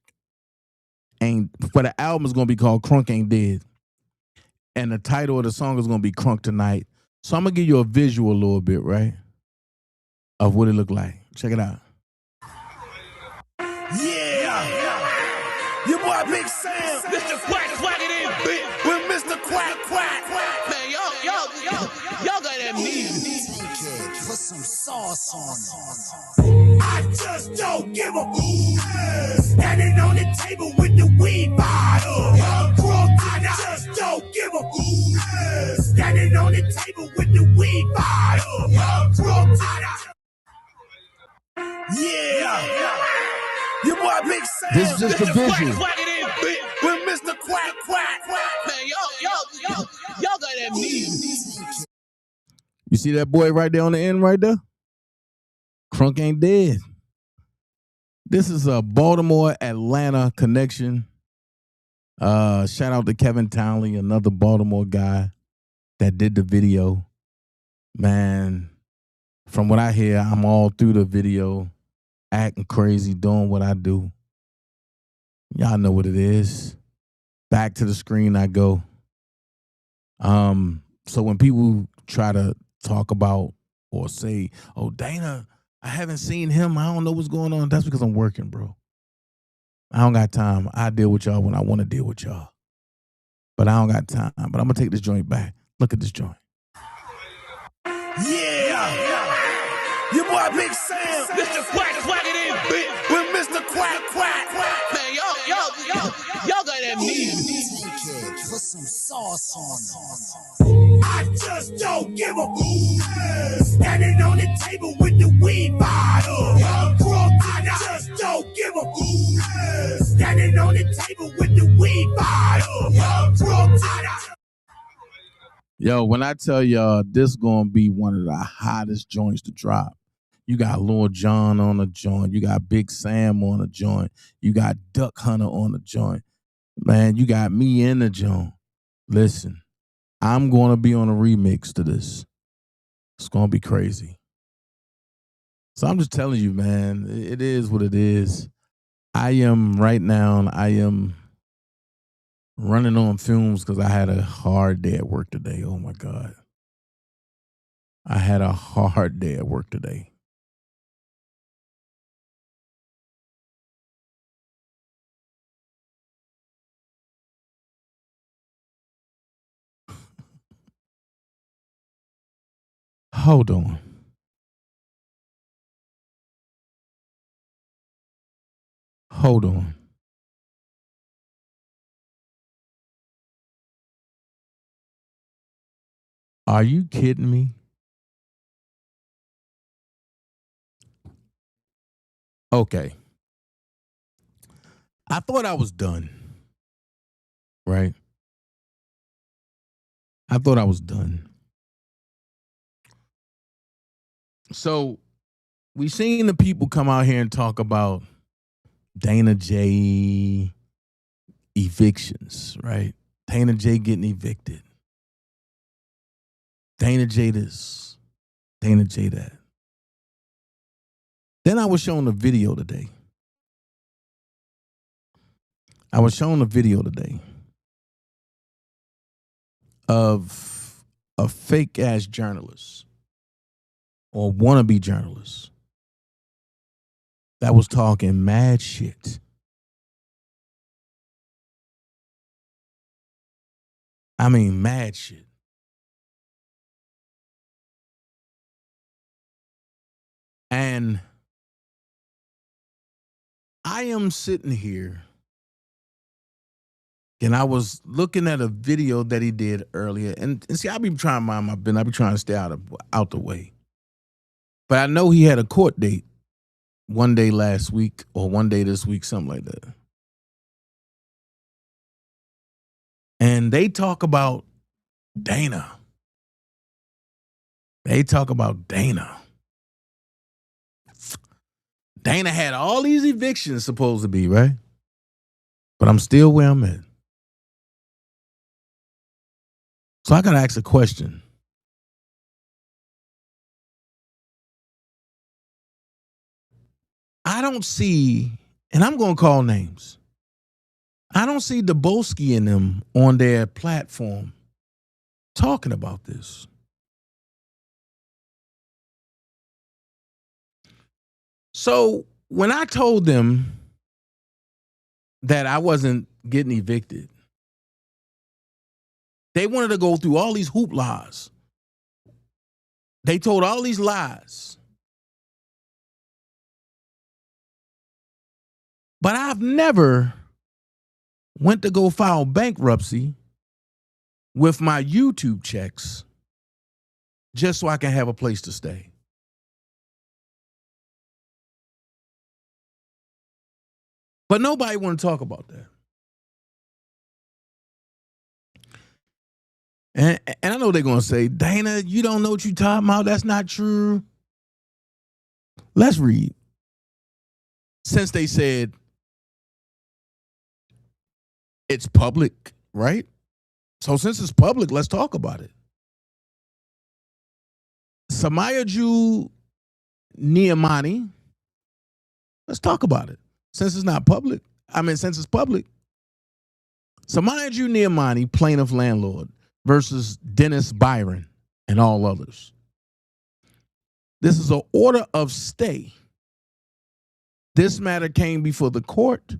Ain't, for the album is going to be called Crunk Ain't Dead. And the title of the song is going to be Crunk Tonight. So I'm going to give you a visual a little bit, right? Of what it looked like. Check it out. Yeah. Your boy Big Sam. Mr. Quack it in, bitch. With Mr. Quack. Man, y'all got amnesia. Put some sauce on it. I just don't give a standing on the table with the weed bottle. I just don't give a standing on the table with the weed bottle. Yeah. Your boy Big Sam. This is just the visual. With Mr. Quack Quack. Man, y'all got that music. You see that boy right there on the end right there? Crunk ain't dead. This is a Baltimore-Atlanta connection. Shout out to Kevin Townley, another Baltimore guy that did the video. Man, from what I hear, I'm all through the video, acting crazy, doing what I do. Y'all know what it is. Back to the screen I go. So when people try to talk about or say, oh, Dana, I haven't seen him, I don't know what's going on, that's because I'm working, bro. I don't got time. I deal with y'all when I want to deal with y'all. But I don't got time. But I'm going to take this joint back. Look at this joint. Yeah. Your boy Big Sam. Mr. Quack Quack it in, bitch. With Mr. Quack Quack. Man, y'all got that music. Put some sauce on it. I just don't give a standing on the table with the weed bottle. I just don't give a standing on the table with the weed bottle. Yo, when I tell y'all this gonna be one of the hottest joints to drop. You got Lil Jon on the joint. You got Big Sam on the joint. You got Duck Hunter on the joint. Man, you got me in the joint. Listen, I'm going to be on a remix to this. It's going to be crazy. So I'm just telling you, man, it is what it is. I am running on fumes because I had a hard day at work today. Oh, my God. I had a hard day at work today. Hold on. Hold on. Are you kidding me? Okay. I thought I was done. Right? I thought I was done. So we seen the people come out here and talk about Dana J evictions, right? Dana J getting evicted. Dana J this. Dana J that. Then I was shown a video today. Of a fake ass journalist or wannabe journalist that was talking mad shit. I mean, mad shit. And I am sitting here and I was looking at a video that he did earlier. And see, I be trying to mind my business. I be trying to stay out the way. But I know he had a court date one day last week or one day this week, something like that. And they talk about Dana. Dana had all these evictions supposed to be, right? But I'm still where I'm at. So I got to ask a question. I don't see, and I'm going to call names. I don't see Daboski and them on their platform talking about this. So when I told them that I wasn't getting evicted, they wanted to go through all these hooplas. They told all these lies. But I've never went to go file bankruptcy with my YouTube checks just so I can have a place to stay. But nobody want to talk about that. And I know they're going to say, Dana, you don't know what you're talking about. That's not true. Let's read. Since they said it's public, right? So since it's public, let's talk about it. Samayaju Niamani, let's talk about it. Since it's not public, since it's public. Samayaju Niamani, plaintiff landlord, versus Dennis Byron and all others. This is an order of stay. This matter came before the court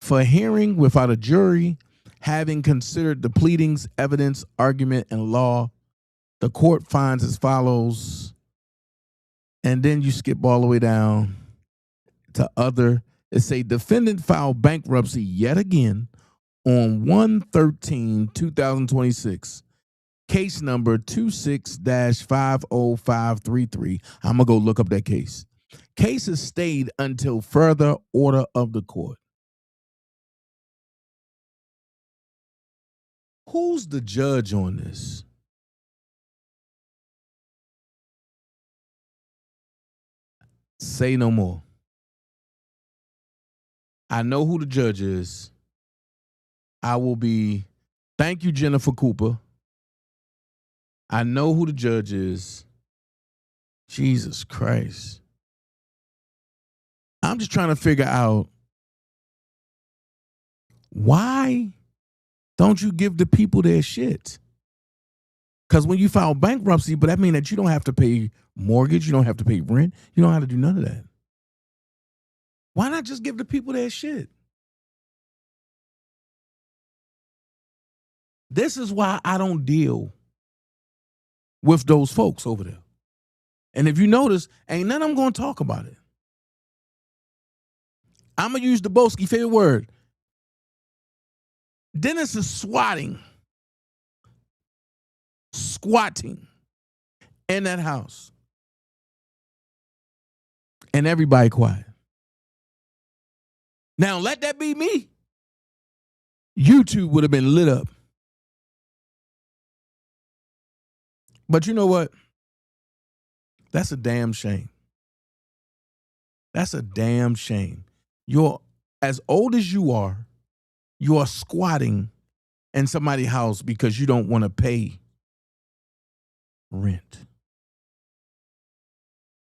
for hearing without a jury, having considered the pleadings, evidence, argument, and law. The court finds as follows, and then you skip all the way down to other. It say defendant filed bankruptcy yet again on 1/13/2026, case number 26-50533. I'm going to go look up that case. Case is stayed until further order of the court. Who's the judge on this? Say no more. I know who the judge is. Thank you, Jennifer Cooper. I know who the judge is. Jesus Christ. I'm just trying to figure out, why don't you give the people their shit? Because when you file bankruptcy, but that means that you don't have to pay mortgage, you don't have to pay rent, you don't have to do none of that. Why not just give the people their shit? This is why I don't deal with those folks over there. And if you notice, ain't none of them going to talk about it. I'm going to use the Boski favorite word. Dennis is squatting in that house. And everybody quiet. Now, let that be me. YouTube would have been lit up. But you know what? That's a damn shame. That's a damn shame. You're as old as you are squatting in somebody's house because you don't want to pay rent.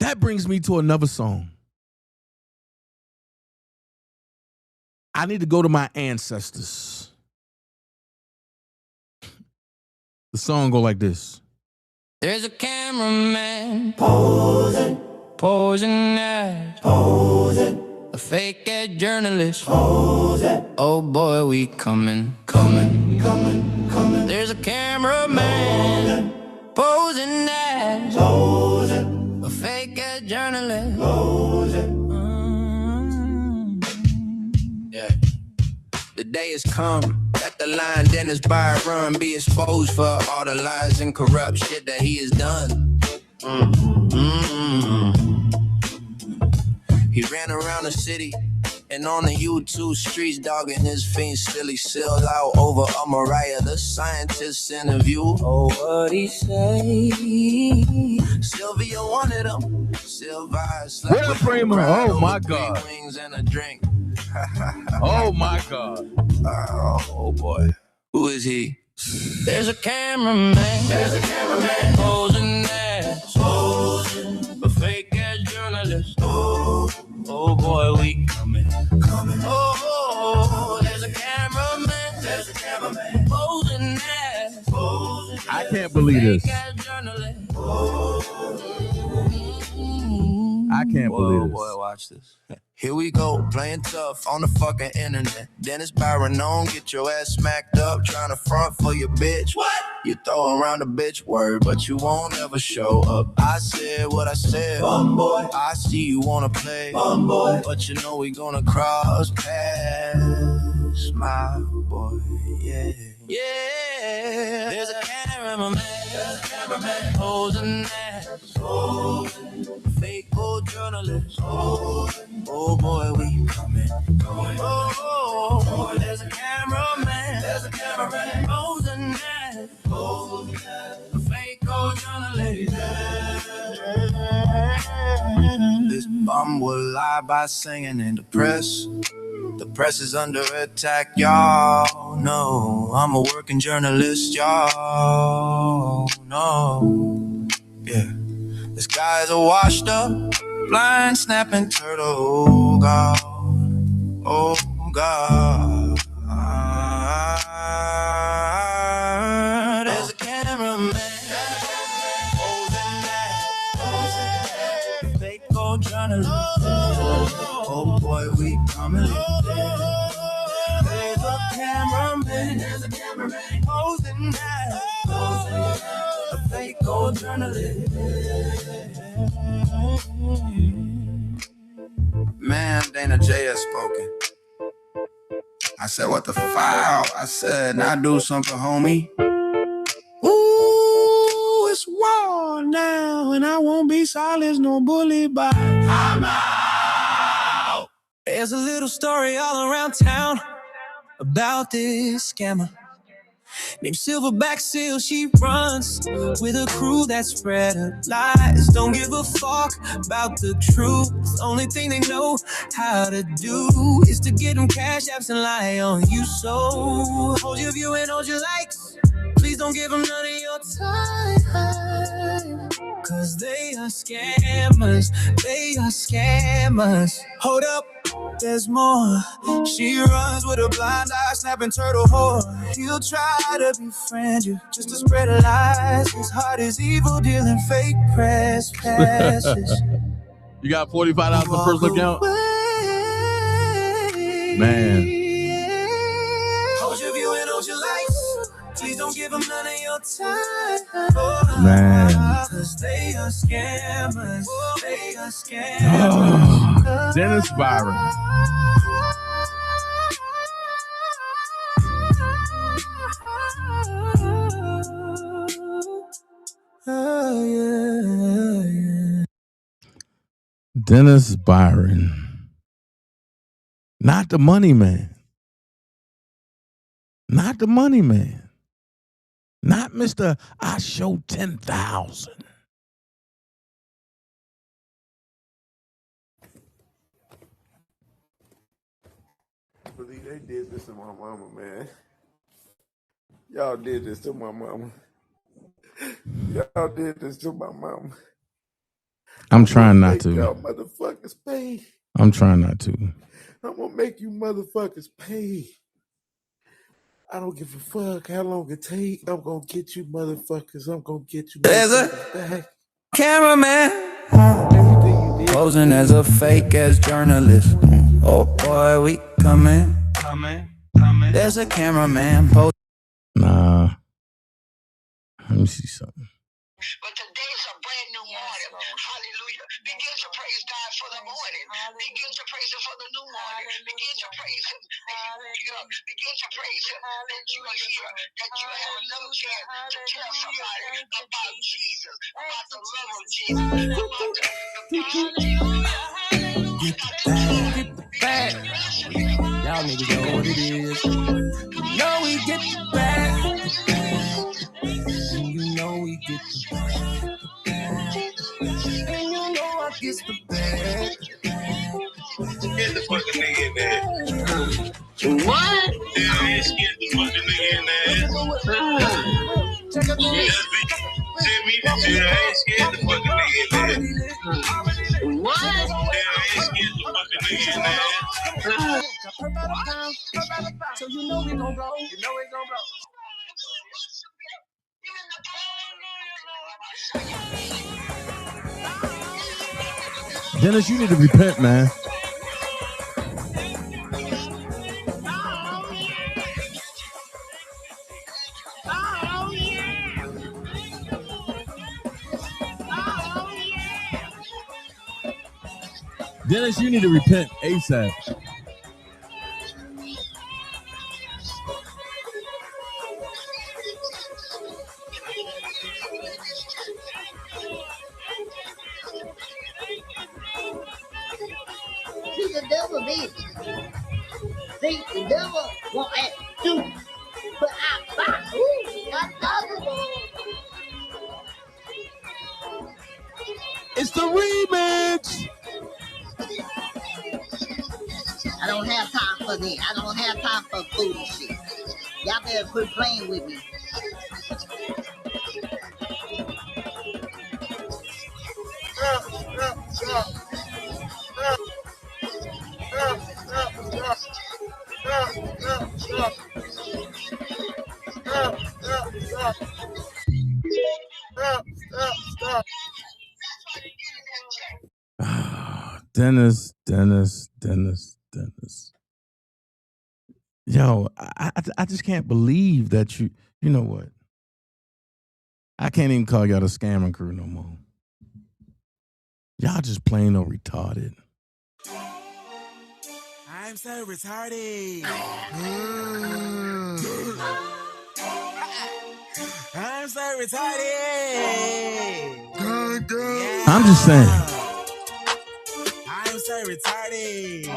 That brings me to another song. I need to go to my ancestors. The song go like this. There's a cameraman posing as a fake ass journalist. Oh boy, we coming. There's a cameraman posing as a fake ass journalist. Yeah. The day has come that the line Dennis Byron be exposed for all the lies and corrupt shit that he has done. He ran around the city and on the YouTube streets, dogging his fiend silly seal out over a Mariah the scientist's interview. Oh, what he say? Sylvia wanted him. Sylvia slept What up, Primo? Oh my God. Wings and a drink. Oh my God. Oh boy. Who is he? There's a cameraman. Posing as a fake ass journalist. Oh boy, we coming. Oh, there's a cameraman. Posing as I can't believe this. I can't believe this. Boy, watch this. Here we go, playing tough on the fucking internet. Dennis Byron, on, get your ass smacked up, trying to front for your bitch. What? You throw around the bitch word, but you won't ever show up. I said what I said, boy. I see you wanna play, boy. But you know we gonna cross paths, my boy, yeah. Yeah, there's a cameraman, holding that, fake old journalist. Oh boy, we coming. Oh, there's a cameraman, holding that, fake old journalist. This bum will lie by singing in the press. The press is under attack, y'all know I'm a working journalist, y'all know. Yeah, this guy's a washed up, blind snapping turtle, oh God, oh God. There's a cameraman holding that fake old journalist. Oh boy, we coming. There's a cameraman holding that a fake old journalist. Man, Dana J has spoken. I said, what the foul? I said, now do something, homie. Ooh, it's war now, and I won't be silenced, no bully by. I'm out. There's a little story all around town about this scammer named Silverback Seal. She runs with a crew that spread her lies. Don't give a fuck about the truth. The only thing they know how to do is to get them cash apps and lie on you. So hold your view and hold your likes. Please don't give them none of your time, cause they are scammers. They are scammers. Hold up, there's more. She runs with a blind eye, snapping turtle whore. He'll try to befriend you just to spread lies. His heart is evil, dealing fake press passes. You got $45 for personal account? Man. Hold your view and hold your lights. Please don't give them none of your time. Man. Cause they are scammers. They are scammers. Oh, Dennis Byron. Oh, yeah, yeah. Dennis Byron. Not the money man. Not the money man. Not Mr. I show 10,000. They did this to my mama, man. Y'all did this to my mama. Y'all did this to my mama. I'm trying not to. Y'all motherfuckers pay. I'm trying not to. I'm gonna make you motherfuckers pay. I don't give a fuck how long it take. I'm gonna get you motherfuckers. I'm gonna get you motherfuckers back. Cameraman posing as a fake ass journalist. Oh boy, we coming. There's a cameraman posing. Nah. Let me see something. But today is a brand new morning. Hallelujah. Begin to praise God for the morning. Begin to praise Him for the new morning. Begin to praise Him that you wake up. Begin to praise Him that you are here. That you have another chance to tell somebody about Jesus, about the love of Jesus, about the power of Jesus. Get the bag. Y'all niggas know what it is. You know we get the bag. And you know we get the bag. And you know I get the bag. Get the fucking nigga in there. What? Yeah, get the fucking nigga in there. Jimmy, get the fucking nigga in there. What? Yeah, get the fucking nigga in there. So you know we gon' go. Dennis, you need to repent, man. Dennis, you need to repent ASAP. See, the devil did. See, the devil want that too. But It's the remix. I don't have time for that. I don't have time for foolish shit. Y'all better quit playing with me. Dennis. Yo, I just can't believe that you know what? I can't even call y'all the scamming crew no more. Y'all just plain old retarded. I'm so retarded. I'm so retarded. I'm just saying. I'm so retarded.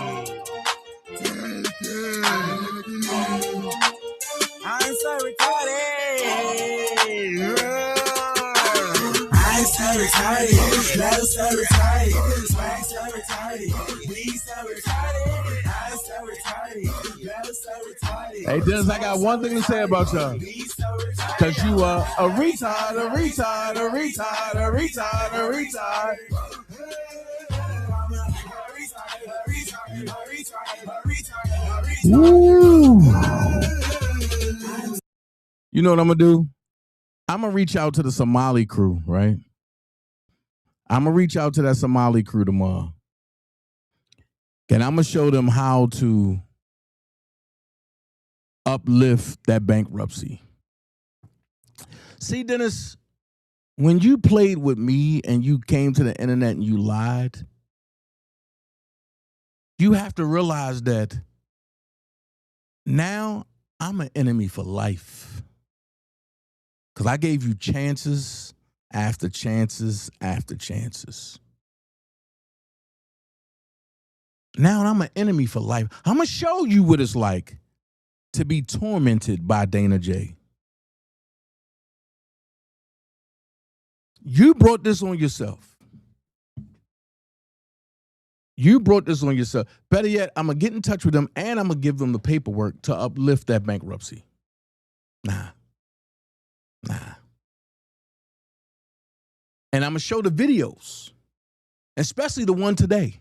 I'm so retarded. I'm so retarded. Love so retarded. Swag so retarded. We so retarded. I'm so retarded. Love so retarded. Hey, Dennis, I got one thing to say about y'all. Because you are a retard. Woo. You know what I'm going to do? I'm going to reach out to the Somali crew, right? I'm going to reach out to that Somali crew tomorrow. And I'm going to show them how to uplift that bankruptcy. See, Dennis, when you played with me and you came to the internet and you lied, you have to realize that now I'm an enemy for life. Because I gave you chances after chances after chances. Now I'm an enemy for life. I'm going to show you what it's like to be tormented by Dana J. You brought this on yourself. You brought this on yourself. Better yet, I'm going to get in touch with them and I'm going to give them the paperwork to uplift that bankruptcy. Nah. And I'm going to show the videos, especially the one today.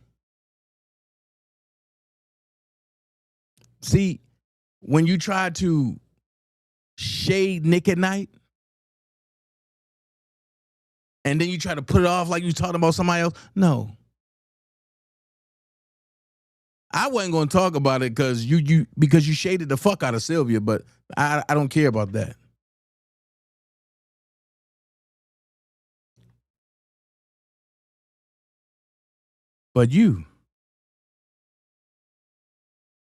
See, when you try to shade Nick at night, and then you try to put it off like you talking about somebody else, no. I wasn't going to talk about it because you shaded the fuck out of Sylvia, but I don't care about that. But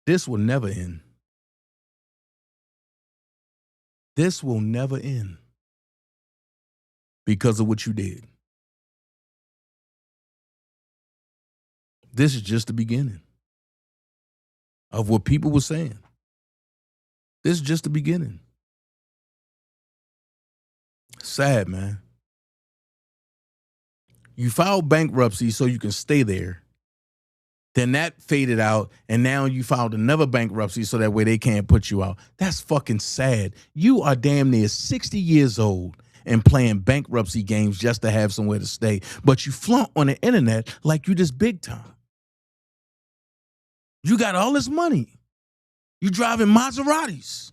this will never end. This will never end because of what you did. This is just the beginning of what people were saying. This is just the beginning. Sad, man. You filed bankruptcy so you can stay there. Then that faded out, and now you filed another bankruptcy so that way they can't put you out. That's fucking sad. You are damn near 60 years old and playing bankruptcy games just to have somewhere to stay. But you flaunt on the internet like you just big time. You got all this money. You driving Maseratis.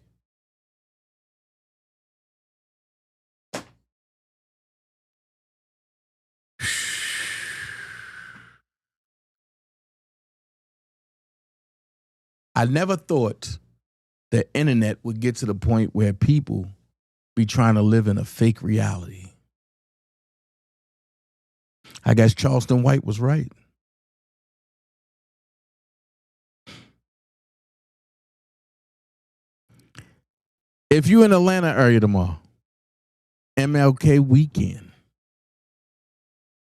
I never thought the internet would get to the point where people be trying to live in a fake reality. I guess Charleston White was right. If you in the Atlanta area tomorrow, MLK weekend,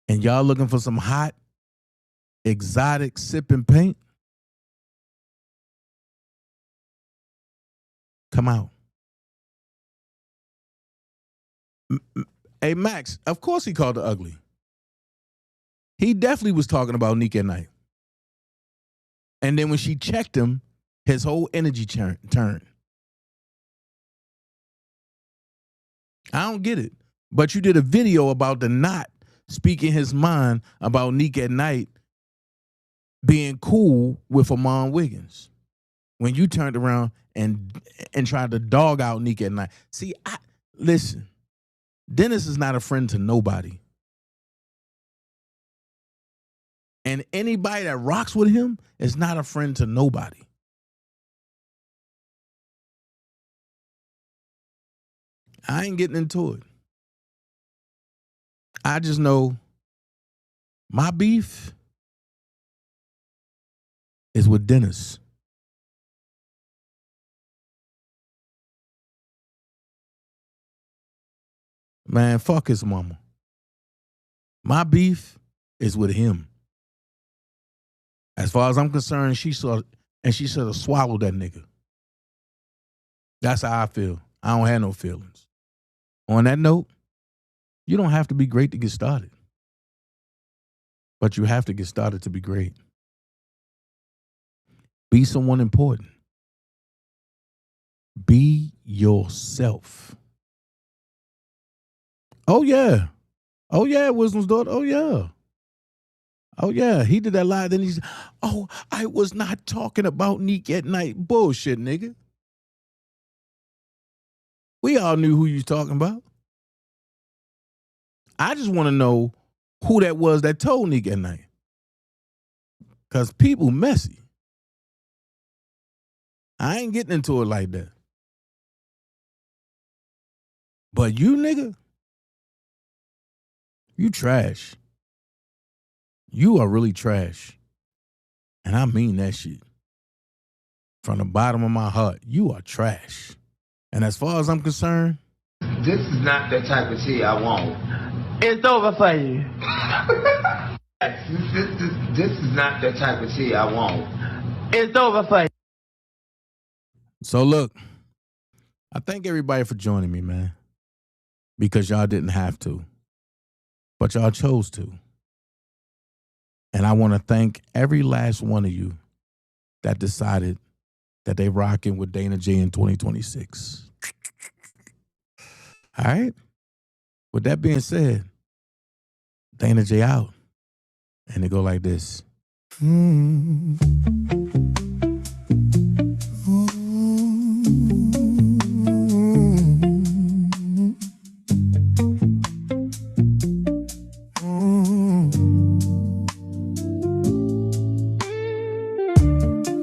and y'all looking for some hot, exotic sipping paint, come out. Hey, Max, of course he called her ugly. He definitely was talking about Nick at night. And then when she checked him, his whole energy turned. I don't get it. But you did a video about the not speaking his mind about Nick at night being cool with Amon Wiggins. When you turned around and tried to dog out Nick at night. See, listen, Dennis is not a friend to nobody. And anybody that rocks with him is not a friend to nobody. I ain't getting into it. I just know my beef is with Dennis. Man, fuck his mama. My beef is with him. As far as I'm concerned, she should have swallowed that nigga. That's how I feel. I don't have no feelings. On that note, you don't have to be great to get started. But you have to get started to be great. Be someone important. Be yourself. Oh, yeah. Oh, yeah, Wisdom's daughter. Oh, yeah. Oh, yeah, he did that lie. Then he's, oh, I was not talking about Nick at night. Bullshit, nigga. We all knew who you was talking about. I just want to know who that was that told Nick at night. Because people messy. I ain't getting into it like that. But you, nigga, you trash. You are really trash. And I mean that shit. From the bottom of my heart, you are trash. And as far as I'm concerned, this is not the type of tea I want. It's over for you. This is not the type of tea I want. It's over for you. So look, I thank everybody for joining me, man. Because y'all didn't have to. But y'all chose to. And I want to thank every last one of you that decided that they rocking with Dana J in 2026. All right? With that being said, Dana J out. And it go like this.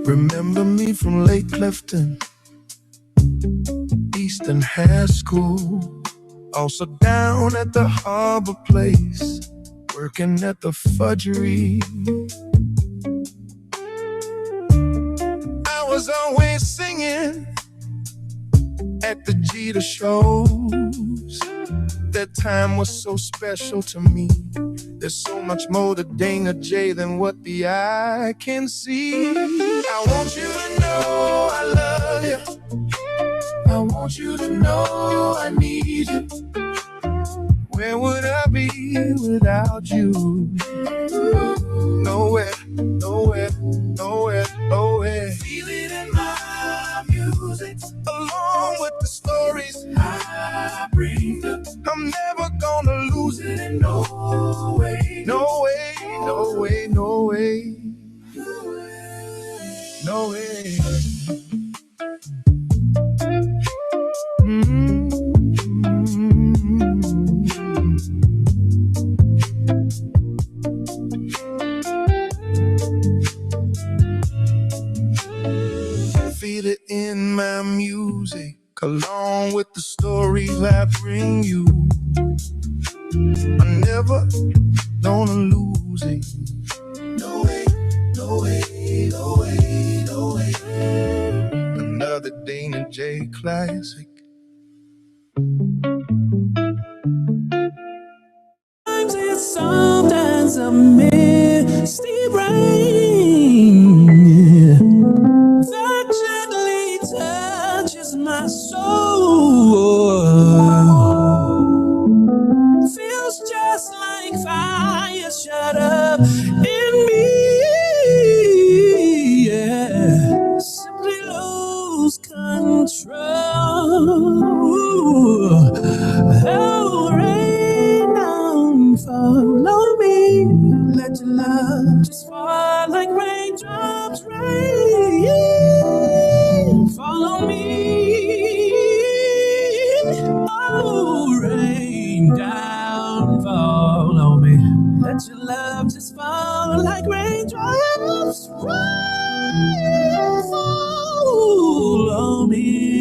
Remember me from Lake Clifton, Eastern High School, also down at the Harbor Place, working at the fudgery. I was always singing at the Jeter shows. That time was so special to me. There's so much more to Dana J than what the eye can see. I want you to know I love you. I want you to know I need you. Where would I be without you? Nowhere, nowhere, nowhere, nowhere. Feel it in my music, along with the stories I bring. I'm never gonna lose it in no way, no way, no way, no way, no way. Feel it in my music, along with the stories I bring you. I'm never gonna lose it. No way, no way, no way, no way. Another Dana J classic. a misty rain that gently touches my soul. Feels just like fire shut up in me. Yeah, simply lose control. Oh, rain down, follow me. Let your love just fall like raindrops, rain. Follow me. Oh, rain down, follow me. Let your love just fall like raindrops, rain. Follow me.